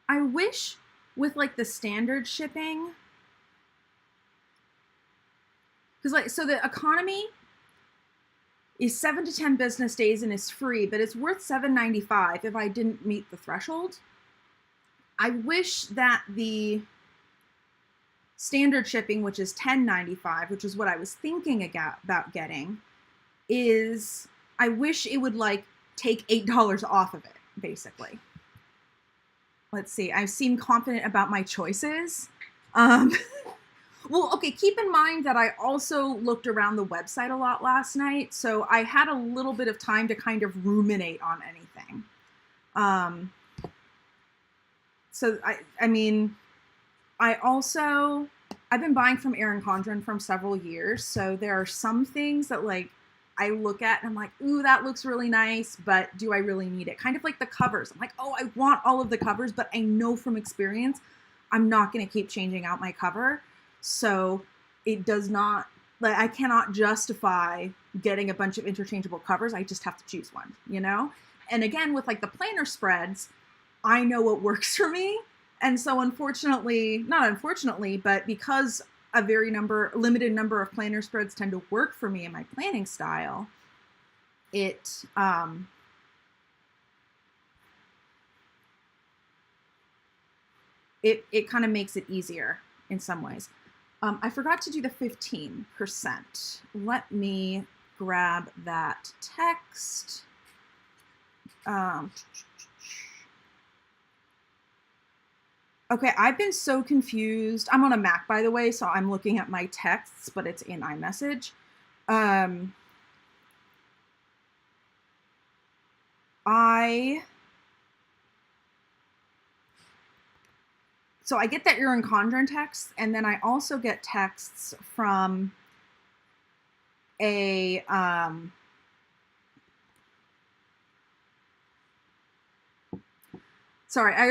[SPEAKER 1] I wish with like the standard shipping, because like, so the economy is 7 to 10 business days and is free, but it's worth $7.95 if I didn't meet the threshold. I wish that the standard shipping, which is $10.95, which is what I was thinking about getting, is I wish it would like take $8 off of it, basically. Let's see, I seem confident about my choices. Well, okay, keep in mind that I also looked around the website a lot last night, so I had a little bit of time to kind of ruminate on anything. So, I mean, I've been buying from Erin Condren for several years, so there are some things that, like, I look at and I'm like, ooh, that looks really nice, but do I really need it? Kind of like the covers. I'm like, oh, I want all of the covers, but I know from experience, I'm not going to keep changing out my cover. So it does not, like, I cannot justify getting a bunch of interchangeable covers. I just have to choose one, you know? And again, with like the planner spreads, I know what works for me. And so unfortunately, not unfortunately, but because a limited number of planner spreads tend to work for me in my planning style, it kind of makes it easier in some ways. I forgot to do the 15%. Let me grab that text. Okay, I've been so confused. I'm on a Mac, by the way, so I'm looking at my texts, but it's in iMessage. So I get that Erin Condren texts, and then I also get texts from a I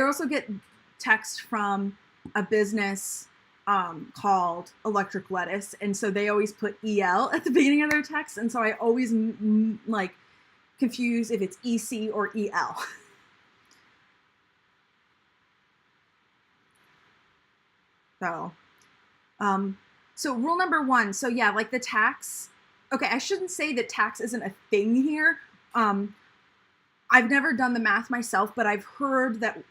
[SPEAKER 1] also get text from a business called Electric Lettuce, and so they always put EL at the beginning of their text, and so I always like confuse if it's EC or EL. So So rule number 1. So yeah, like the tax. Okay, I shouldn't say that tax isn't a thing here. I've never done the math myself, but I've heard that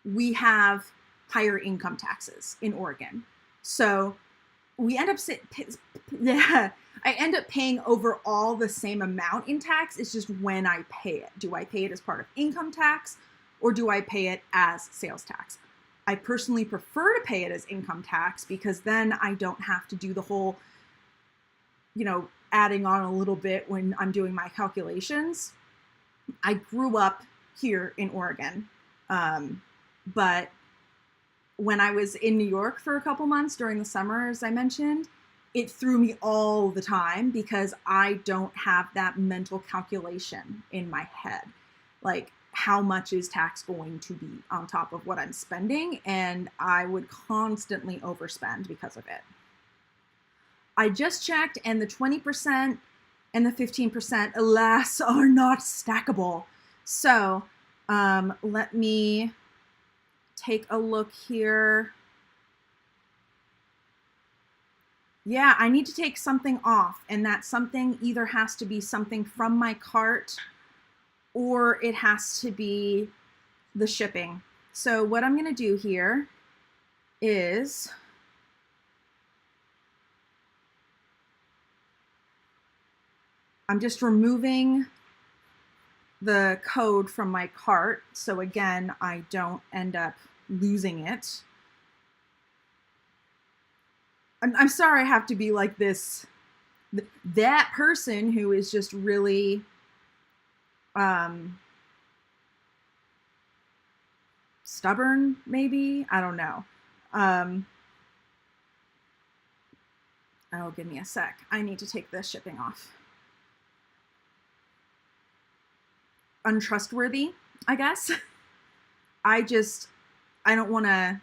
[SPEAKER 1] we have higher income taxes in Oregon. So we end up I end up paying overall the same amount in tax. It's just when I pay it. Do I pay it as part of income tax or do I pay it as sales tax? I personally prefer to pay it as income tax because then I don't have to do the whole, you know, adding on a little bit when I'm doing my calculations. I grew up here in Oregon, but when I was in New York for a couple months during the summer, as I mentioned, it threw me all the time because I don't have that mental calculation in my head. Like, how much is tax going to be on top of what I'm spending? And I would constantly overspend because of it. I just checked, and the 20% and the 15%, alas, are not stackable. So let me take a look here. Yeah, I need to take something off, and that something either has to be something from my cart or it has to be the shipping. So what I'm gonna do here is I'm just removing the code from my cart. So again, I don't end up losing it. I'm sorry I have to be like this, that person who is just really stubborn, maybe? I don't know. Oh, give me a sec. I need to take this shipping off. Untrustworthy, I guess. I just don't want to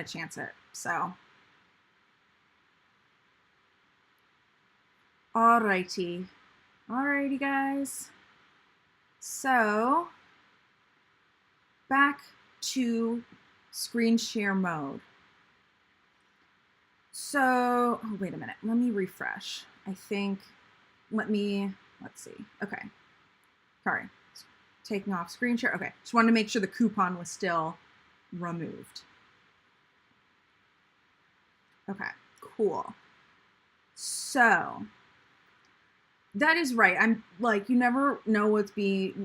[SPEAKER 1] chance it. So, alrighty, guys. So, back to screen share mode. So, oh, wait a minute. Let me refresh. I think, let's see. Okay. Sorry. Taking off screen share. Okay. Just wanted to make sure the coupon was still removed. Okay. Cool. So, that is right. I'm like, you never know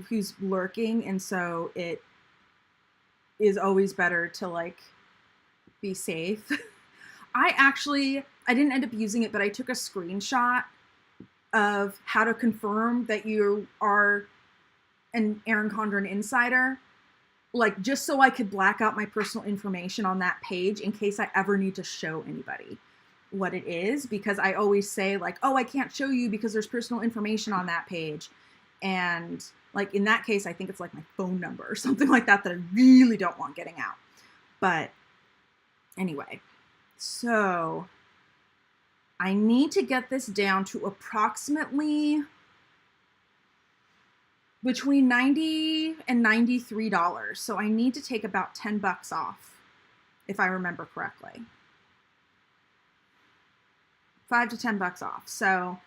[SPEAKER 1] who's lurking, and so it is always better to like be safe. I didn't end up using it, but I took a screenshot of how to confirm that you are an Erin Condren insider, like just so I could black out my personal information on that page in case I ever need to show anybody what it is, because I always say like, oh, I can't show you because there's personal information on that page. And like in that case, I think it's like my phone number or something like that I really don't want getting out. But anyway, so I need to get this down to approximately between $90 and $93. So I need to take about $10 off, if I remember correctly. $5 to $10 off. So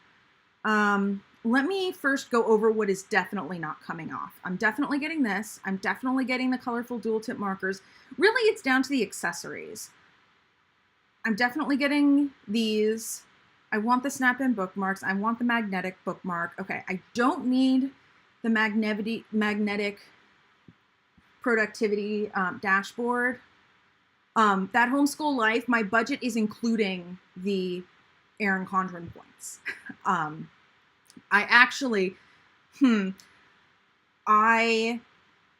[SPEAKER 1] let me first go over what is definitely not coming off. I'm definitely getting this. I'm definitely getting the colorful dual tip markers. Really, it's down to the accessories. I'm definitely getting these. I want the snap-in bookmarks. I want the magnetic bookmark. Okay, I don't need the magnetic productivity dashboard. That homeschool life, my budget is including the Erin Condren points. I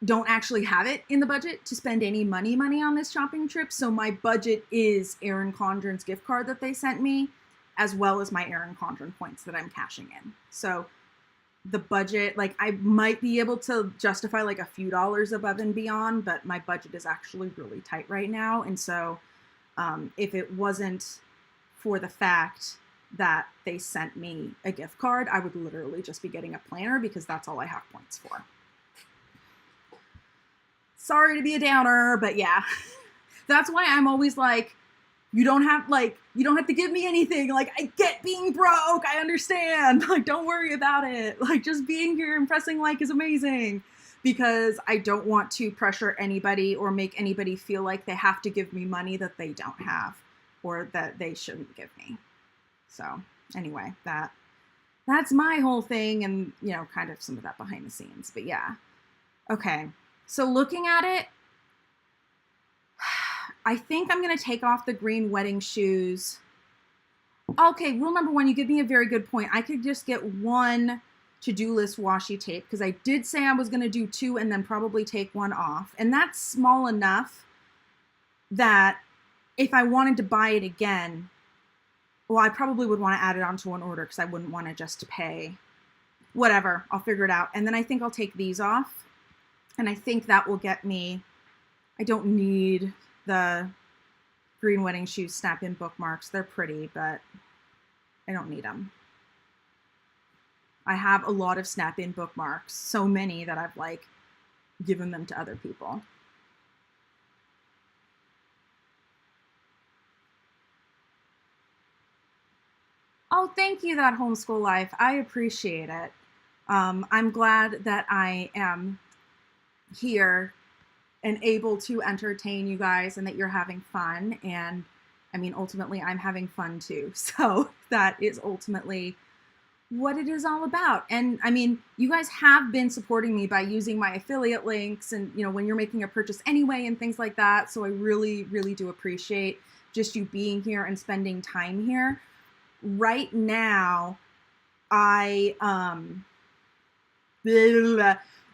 [SPEAKER 1] don't actually have it in the budget to spend any money on this shopping trip. So my budget is Erin Condren's gift card that they sent me, as well as my Erin Condren points that I'm cashing in. So the budget, like I might be able to justify like a few dollars above and beyond, but my budget is actually really tight right now. And so if it wasn't for the fact that they sent me a gift card, I would literally just be getting a planner because that's all I have points for. Sorry to be a downer, but yeah, that's why I'm always like, you don't have to give me anything. Like, I get being broke. I understand. Like, don't worry about it. Like, just being here and pressing like is amazing, because I don't want to pressure anybody or make anybody feel like they have to give me money that they don't have or that they shouldn't give me. So anyway, that's my whole thing, and, you know, kind of some of that behind the scenes. But yeah. Okay. So looking at it, I think I'm going to take off the green wedding shoes. Okay, rule number 1, you give me a very good point. I could just get 1 to-do list washi tape, because I did say I was going to do 2 and then probably take 1 off. And that's small enough that if I wanted to buy it again, well, I probably would want to add it onto an order, because I wouldn't want to just pay. Whatever, I'll figure it out. And then I think I'll take these off. And I think that will get me, I don't need the green wedding shoes snap-in bookmarks. They're pretty, but I don't need them. I have a lot of snap-in bookmarks, so many that I've like given them to other people. Oh, thank you, That Homeschool Life. I appreciate it. I'm glad that I am here and able to entertain you guys and that you're having fun. And I mean, ultimately, I'm having fun too. So that is ultimately what it is all about. And I mean, you guys have been supporting me by using my affiliate links and, you know, when you're making a purchase anyway and things like that. So I really, really do appreciate just you being here and spending time here. Right now,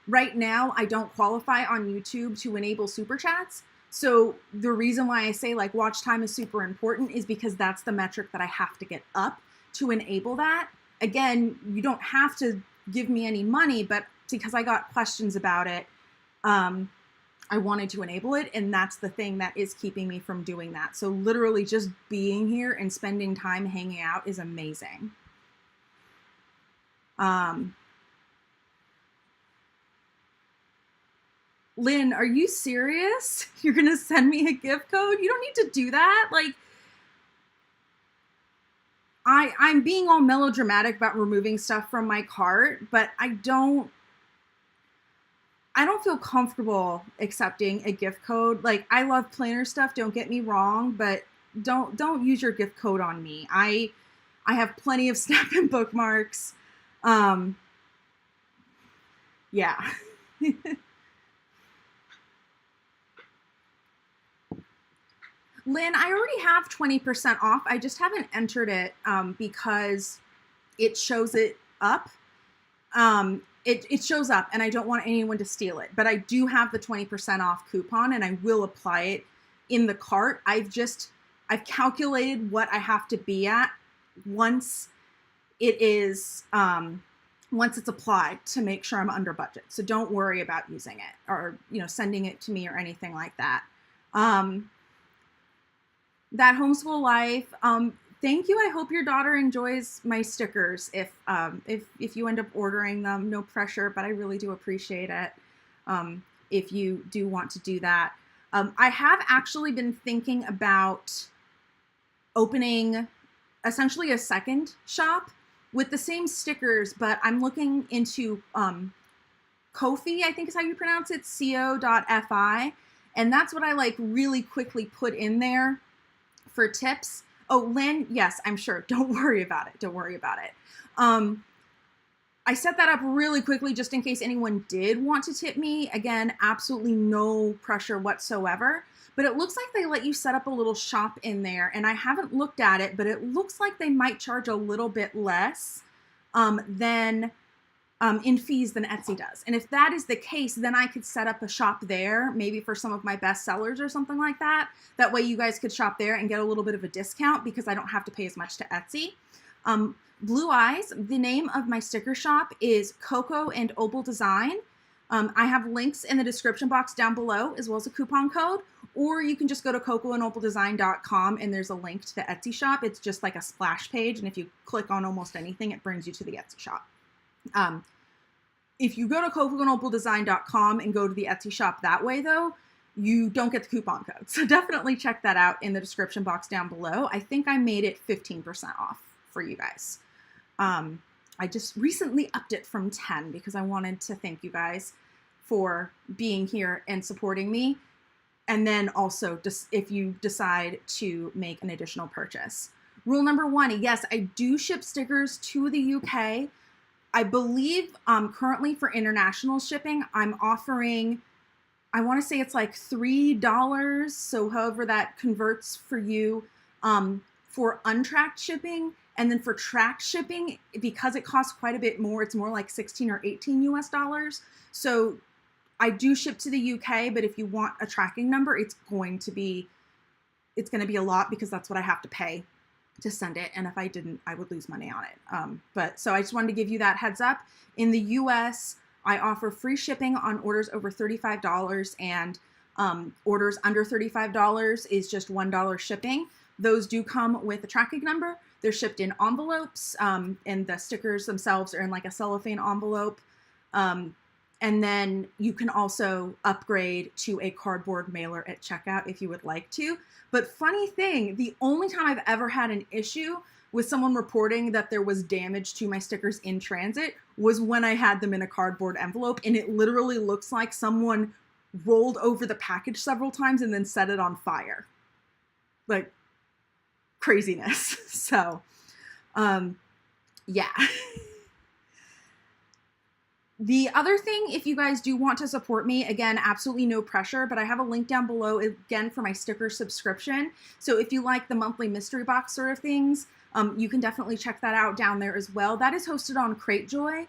[SPEAKER 1] right now, I don't qualify on YouTube to enable super chats. So the reason why I say like watch time is super important is because that's the metric that I have to get up to enable that. Again, you don't have to give me any money, but because I got questions about it, I wanted to enable it, and that's the thing that is keeping me from doing that. So literally just being here and spending time hanging out is amazing. Lynn, are you serious? You're gonna send me a gift code? You don't need to do that. Like, I'm being all melodramatic about removing stuff from my cart, but I don't feel comfortable accepting a gift code. Like, I love planner stuff, don't get me wrong, but don't use your gift code on me. I have plenty of snap-in bookmarks. Yeah. Lynn, I already have 20% off. I just haven't entered it because it shows it up. It shows up and I don't want anyone to steal it, but I do have the 20% off coupon and I will apply it in the cart. I've calculated what I have to be at once it is, once it's applied to make sure I'm under budget. So don't worry about using it or, you know, sending it to me or anything like that. That Homeschool Life, thank you. I hope your daughter enjoys my stickers. If you end up ordering them, no pressure, but I really do appreciate it. If you do want to do that. I have actually been thinking about opening essentially a second shop with the same stickers, but I'm looking into Ko-fi, I think is how you pronounce it, 𝗀𝗏𝗃. And that's what I like really quickly put in there for tips. Oh, Lynn, yes, I'm sure. Don't worry about it. Don't worry about it. I set that up really quickly just in case anyone did want to tip me. Again, absolutely no pressure whatsoever. But it looks like they let you set up a little shop in there. And I haven't looked at it, but it looks like they might charge a little bit less than in fees than Etsy does. And if that is the case, then I could set up a shop there, maybe for some of my best sellers or something like that. That way you guys could shop there and get a little bit of a discount because I don't have to pay as much to Etsy. Blue Eyes, the name of my sticker shop is Coco and Opal Design. I have links in the description box down below as well as a coupon code, or you can just go to cocoandopaldesign.com and there's a link to the Etsy shop. It's just like a splash page, and if you click on almost anything, it brings you to the Etsy shop. If you go to cocoandopaldesign.com and go to the Etsy shop that way, though, you don't get the coupon code. So definitely check that out in the description box down below. I think I made it 15% off for you guys. I just recently upped it from 10 because I wanted to thank you guys for being here and supporting me. And then also just if you decide to make an additional purchase. Rule number 1, yes, I do ship stickers to the UK. I believe currently for international shipping, I'm offering, I want to say it's like $3. So however that converts for you for untracked shipping. And then for tracked shipping, because it costs quite a bit more, it's more like 16 or 18 US dollars. So I do ship to the UK, but if you want a tracking number, it's going to be a lot because that's what I have to pay to send it. And if I didn't, I would lose money on it. So I just wanted to give you that heads up. In the US, I offer free shipping on orders over $35 and orders under $35 is just $1 shipping. Those do come with a tracking number. They're shipped in envelopes, and the stickers themselves are in like a cellophane envelope. And then you can also upgrade to a cardboard mailer at checkout if you would like to. But funny thing, the only time I've ever had an issue with someone reporting that there was damage to my stickers in transit was when I had them in a cardboard envelope, and it literally looks like someone rolled over the package several times and then set it on fire. Like, craziness. So, yeah. The other thing, if you guys do want to support me, again, absolutely no pressure, but I have a link down below, again, for my sticker subscription. So if you like the monthly mystery box sort of things, you can definitely check that out down there as well. That is hosted on Cratejoy,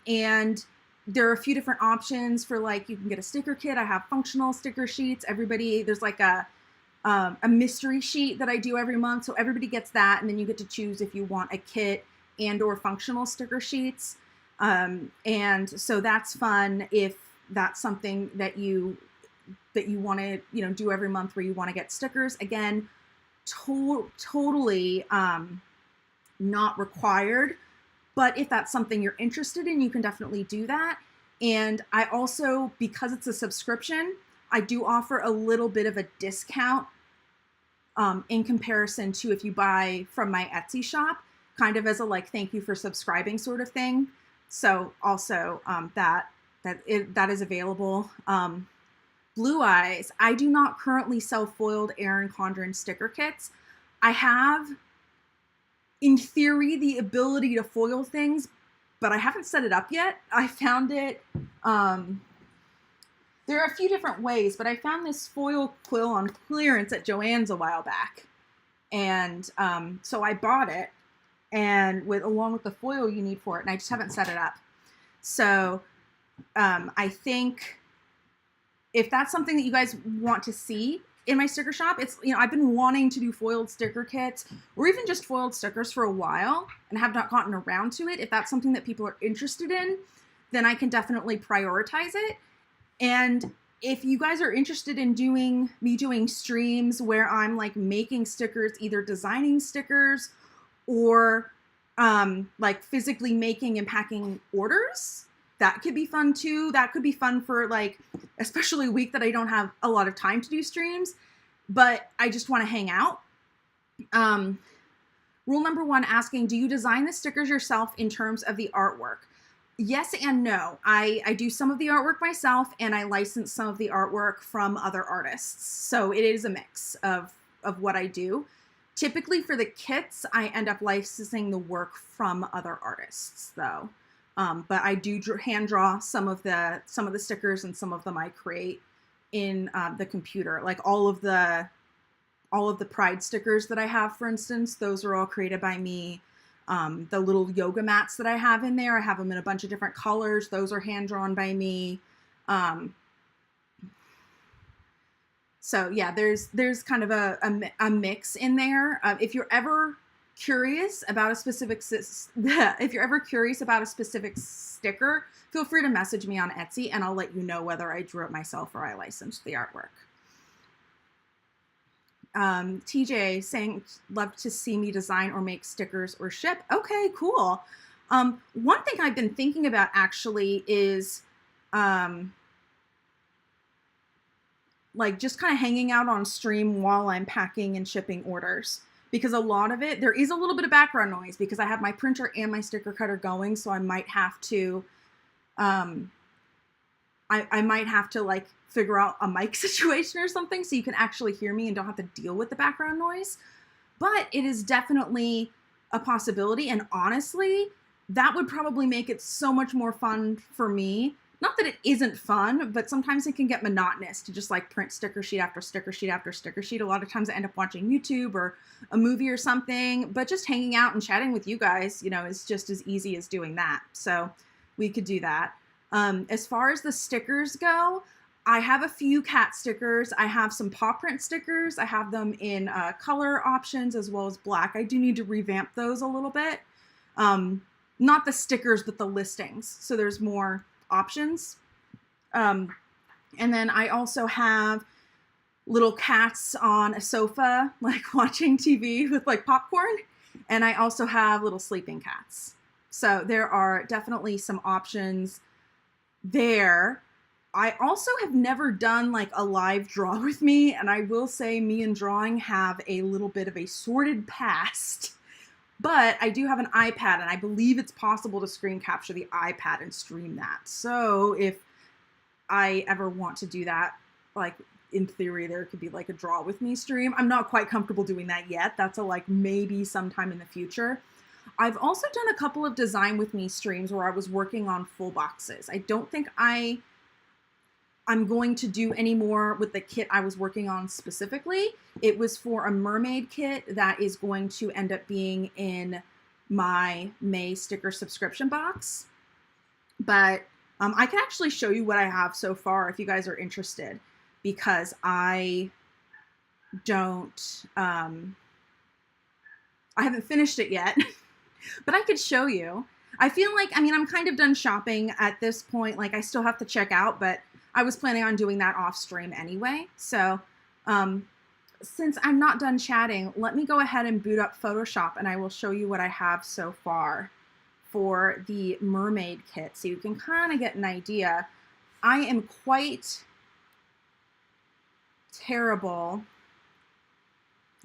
[SPEAKER 1] and there are a few different options for, like, you can get a sticker kit. I have functional sticker sheets. There's like a mystery sheet that I do every month. So everybody gets that. And then you get to choose if you want a kit and or functional sticker sheets. And so that's fun if that's something that you want to, do every month where you want to get stickers. Again, totally, not required, but if that's something you're interested in, you can definitely do that. And I also, because it's a subscription, I do offer a little bit of a discount in comparison to if you buy from my Etsy shop, kind of as a like thank you for subscribing sort of thing. So also that is available. Blue Eyes, I do not currently sell foiled Erin Condren sticker kits. I have, in theory, the ability to foil things, but I haven't set it up yet. I found it, there are a few different ways, but I found this foil quill on clearance at Joann's a while back. And so I bought it, and along with the foil you need for it, and I just haven't set it up. So I think if that's something that you guys want to see in my sticker shop, it's, I've been wanting to do foiled sticker kits or even just foiled stickers for a while and have not gotten around to it. If that's something that people are interested in, then I can definitely prioritize it. And if you guys are interested in me doing streams where I'm like making stickers, either designing stickers or like physically making and packing orders, that could be fun too. That could be fun for, like, especially a week that I don't have a lot of time to do streams, but I just want to hang out. Rule number 1, asking, do you design the stickers yourself in terms of the artwork? Yes and no. I do some of the artwork myself, and I license some of the artwork from other artists. So it is a mix of what I do. Typically for the kits, I end up licensing the work from other artists though. But I do hand draw some of the stickers, and some of them I create in the computer. Like all of the Pride stickers that I have, for instance, those are all created by me. The little yoga mats that I have in there, I have them in a bunch of different colors. Those are hand drawn by me. So yeah, there's kind of a mix in there. If you're ever curious about a specific sticker, feel free to message me on Etsy, and I'll let you know whether I drew it myself or I licensed the artwork. TJ saying, love to see me design or make stickers or ship. Okay, cool. One thing I've been thinking about actually is like just kind of hanging out on stream while I'm packing and shipping orders. Because a lot of it, there is a little bit of background noise because I have my printer and my sticker cutter going, so I might have to, I might have to like figure out a mic situation or something so you can actually hear me and don't have to deal with the background noise. But it is definitely a possibility, and honestly, that would probably make it so much more fun for me. Not that it isn't fun, but sometimes it can get monotonous to just like print sticker sheet after sticker sheet after sticker sheet. A lot of times I end up watching YouTube or a movie or something, but just hanging out and chatting with you guys, you know, is just as easy as doing that. So we could do that. As far as the stickers go, I have a few cat stickers. I have some paw print stickers. I have them in color options as well as black. I do need to revamp those a little bit. Not the stickers, but the listings. So there's more options. And then I also have little cats on a sofa, like watching TV with like popcorn. And I also have little sleeping cats. So there are definitely some options there. I also have never done like a live draw with me. And I will say me and drawing have a little bit of a sordid past. But I do have an iPad, and I believe it's possible to screen capture the iPad and stream that. So if I ever want to do that, like in theory, there could be like a draw with me stream. I'm not quite comfortable doing that yet. That's a like maybe sometime in the future. I've also done a couple of design with me streams where I was working on full boxes. I don't think I'm going to do any more with the kit I was working on specifically. It was for a mermaid kit that is going to end up being in my May sticker subscription box. But I can actually show you what I have so far if you guys are interested, because I don't, I haven't finished it yet, but I could show you. I feel like, I mean, I'm kind of done shopping at this point. Like I still have to check out, but I was planning on doing that off stream anyway. So since I'm not done chatting, let me go ahead and boot up Photoshop and I will show you what I have so far for the mermaid kit. So you can kind of get an idea. I am quite terrible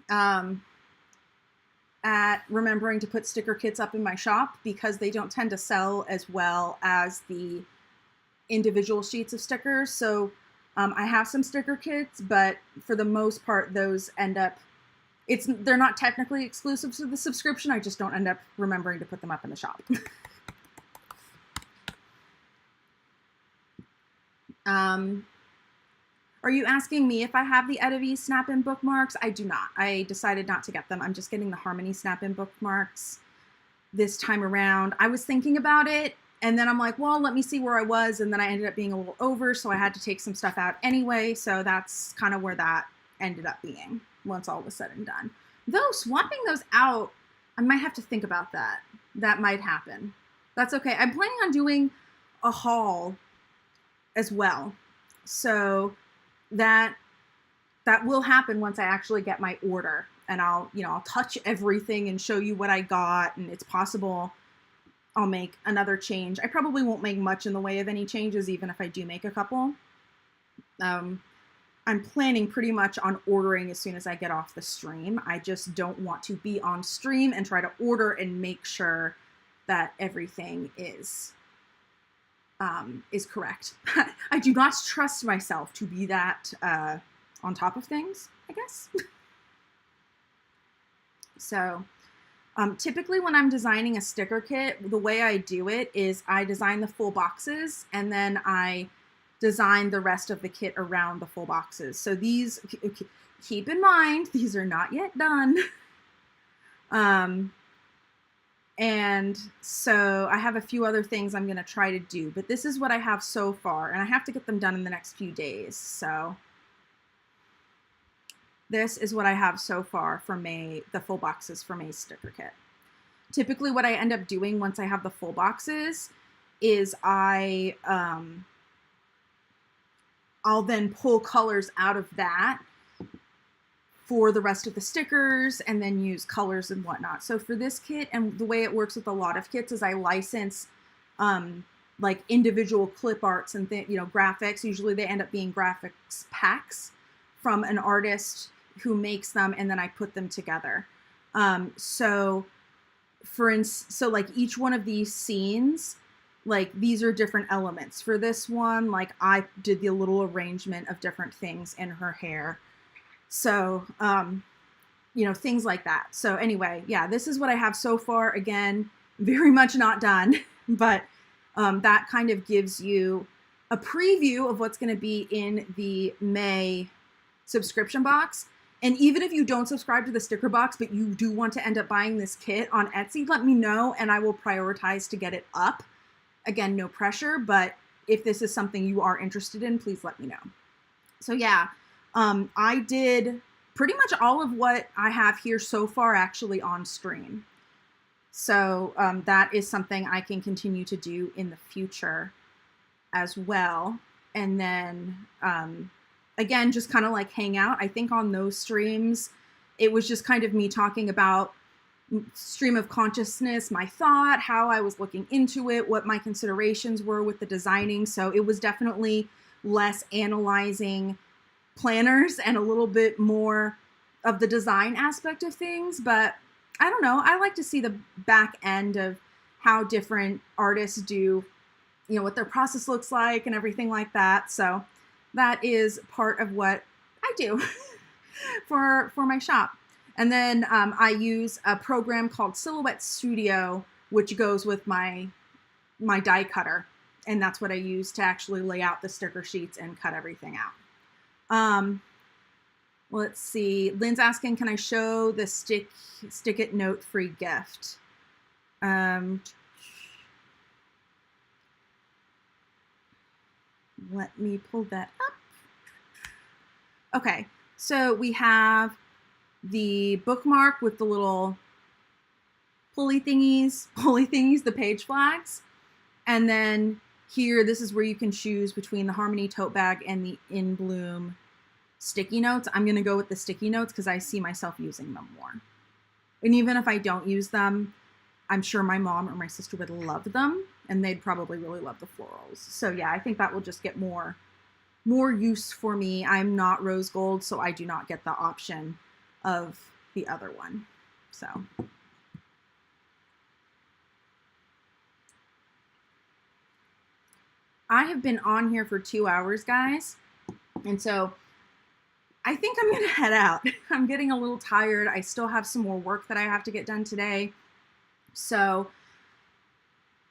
[SPEAKER 1] at remembering to put sticker kits up in my shop because they don't tend to sell as well as the individual sheets of stickers. So I have some sticker kits, but for the most part, those end up, they're not technically exclusive to the subscription. I just don't end up remembering to put them up in the shop. Are you asking me if I have the 𝗬𝗏𝘬𝗓 snap-in bookmarks? I do not. I decided not to get them. I'm just getting the Harmony snap-in bookmarks this time around. I was thinking about it, and then I'm like, well, let me see where I was, and then I ended up being a little over, so I had to take some stuff out anyway, so that's kind of where that ended up being once all was said and done. Though, swapping those out, I might have to think about that. That might happen. That's okay. I'm planning on doing a haul as well, so that will happen once I actually get my order, and I'll touch everything and show you what I got, and it's possible I'll make another change. I probably won't make much in the way of any changes, even if I do make a couple. I'm planning pretty much on ordering as soon as I get off the stream. I just don't want to be on stream and try to order and make sure that everything is correct. I do not trust myself to be that on top of things, I guess. So typically when I'm designing a sticker kit, the way I do it is I design the full boxes and then I design the rest of the kit around the full boxes. So these, keep in mind, these are not yet done. And so I have a few other things I'm going to try to do, but this is what I have so far, and I have to get them done in the next few days. So this is what I have so far for May, the full boxes for May's sticker kit. Typically what I end up doing once I have the full boxes is I'll then pull colors out of that for the rest of the stickers and then use colors and whatnot. So for this kit, and the way it works with a lot of kits is I license like individual clip arts and graphics. Usually they end up being graphics packs. from an artist who makes them, and then I put them together. So like each one of these scenes, like these are different elements. For this one, like I did the little arrangement of different things in her hair. So, you know, things like that. So anyway, yeah, this is what I have so far. Again, very much not done, but that kind of gives you a preview of what's going to be in the May subscription box. And even if you don't subscribe to the sticker box, but you do want to end up buying this kit on Etsy, let me know and I will prioritize to get it up. Again, no pressure, but if this is something you are interested in, please let me know. So yeah, I did pretty much all of what I have here so far actually on stream. So that is something I can continue to do in the future as well. And then again, just kind of like hang out. I think on those streams, it was just kind of me talking about stream of consciousness, my thought, how I was looking into it, what my considerations were with the designing. So it was definitely less analyzing planners and a little bit more of the design aspect of things. But I don't know, I like to see the back end of how different artists do, you know, what their process looks like and everything like that. So that is part of what I do for my shop. And then I use a program called Silhouette Studio, which goes with my die cutter. And that's what I use to actually lay out the sticker sheets and cut everything out. Let's see. Lynn's asking, can I show the stick it note free gift? Let me pull that up. Okay, so we have the bookmark with the little pulley thingies, the page flags. And then here, this is where you can choose between the Harmony tote bag and the In Bloom sticky notes. I'm gonna go with the sticky notes because I see myself using them more. And even if I don't use them, I'm sure my mom or my sister would love them and they'd probably really love the florals. So yeah, I think that will just get more use for me. I'm not rose gold, so I do not get the option of the other one. So I have been on here for 2 hours, guys. And so I think I'm gonna head out. I'm getting a little tired. I still have some more work that I have to get done today. So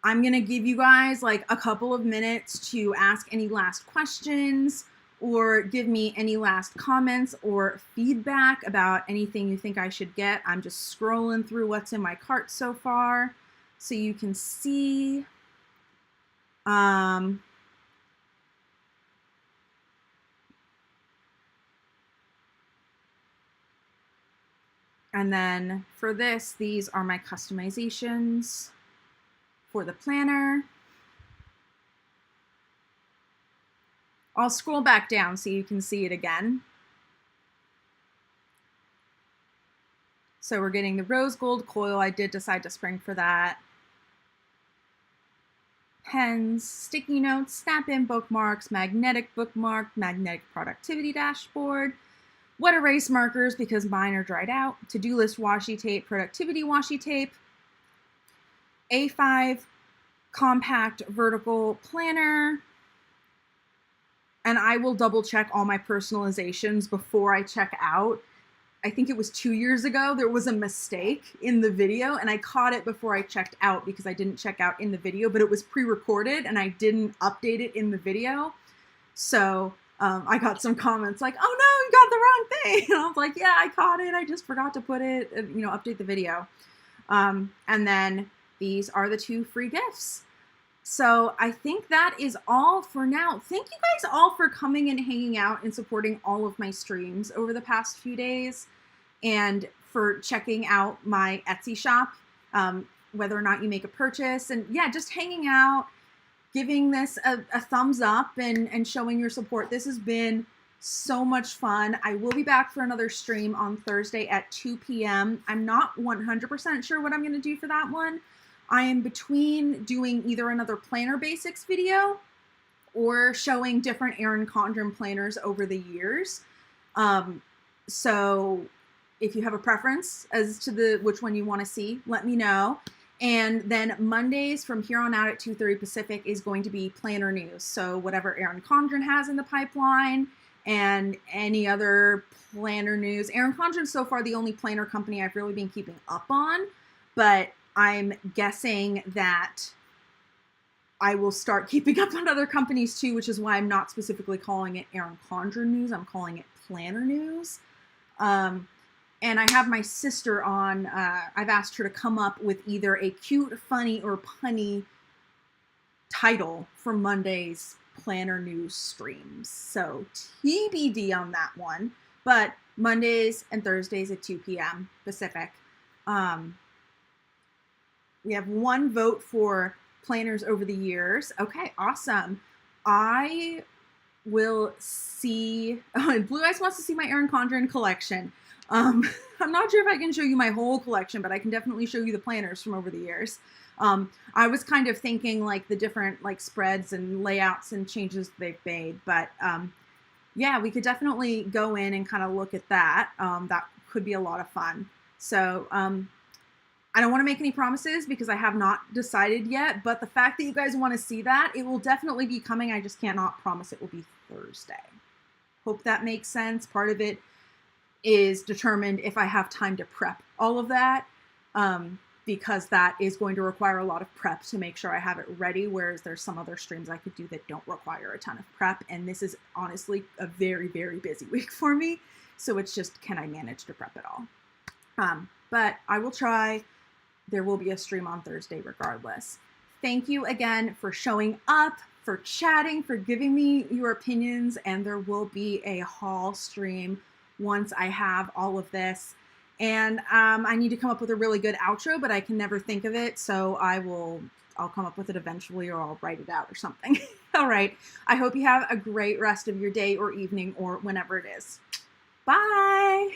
[SPEAKER 1] I'm gonna give you guys like a couple of minutes to ask any last questions or give me any last comments or feedback about anything you think I should get. I'm just scrolling through what's in my cart so far so you can see. And then for this, these are my customizations for the planner. I'll scroll back down so you can see it again. So we're getting the rose gold coil. I did decide to spring for that. Pens, sticky notes, snap-in bookmarks, magnetic bookmark, magnetic productivity dashboard, wet erase markers because mine are dried out, to-do list washi tape, productivity washi tape, A5 compact vertical planner, and I will double check all my personalizations before I check out. I think it was 2 years ago, there was a mistake in the video and I caught it before I checked out because I didn't check out in the video, but it was pre-recorded and I didn't update it in the video. So I got some comments like, oh no, you got the wrong thing. And I was like, yeah, I caught it. I just forgot to put it, you know, update the video. And then these are the 2 free gifts. So I think that is all for now. Thank you guys all for coming and hanging out and supporting all of my streams over the past few days and for checking out my Etsy shop, whether or not you make a purchase. And yeah, just hanging out, giving this a thumbs up and showing your support. This has been so much fun. I will be back for another stream on Thursday at 2 p.m. I'm not 100% sure what I'm going to do for that one. I am between doing either another planner basics video or showing different Erin Condren planners over the years. So if you have a preference as to which one you want to see, let me know. And then Mondays from here on out at 2:30 Pacific is going to be planner news. So whatever Erin Condren has in the pipeline and any other planner news. Erin Condren's so far the only planner company I've really been keeping up on, but I'm guessing that I will start keeping up on other companies too, which is why I'm not specifically calling it Erin Condren news. I'm calling it planner news. And I have my sister on. I've asked her to come up with either a cute, funny, or punny title for Monday's planner news streams. So TBD on that one. But Mondays and Thursdays at 2 p.m. Pacific. We have one vote for planners over the years. Okay, awesome. I will see. Blue Eyes wants to see my Erin Condren collection. I'm not sure if I can show you my whole collection, but I can definitely show you the planners from over the years. I was kind of thinking like the different like spreads and layouts and changes they've made, but yeah, we could definitely go in and kind of look at that. That could be a lot of fun. So I don't want to make any promises because I have not decided yet, but the fact that you guys want to see that, it will definitely be coming. I just cannot promise it will be Thursday. Hope that makes sense. Part of it is determined if I have time to prep all of that, because that is going to require a lot of prep to make sure I have it ready, whereas there's some other streams I could do that don't require a ton of prep, and this is honestly a very, very busy week for me, so it's just, can I manage to prep it all? But I will try. There will be a stream on Thursday regardless. Thank you again for showing up, for chatting, for giving me your opinions, and there will be a haul stream once I have all of this. And I need to come up with a really good outro, but I can never think of it, so I'll come up with it eventually, or I'll write it out or something. All right. I hope you have a great rest of your day or evening or whenever it is. Bye.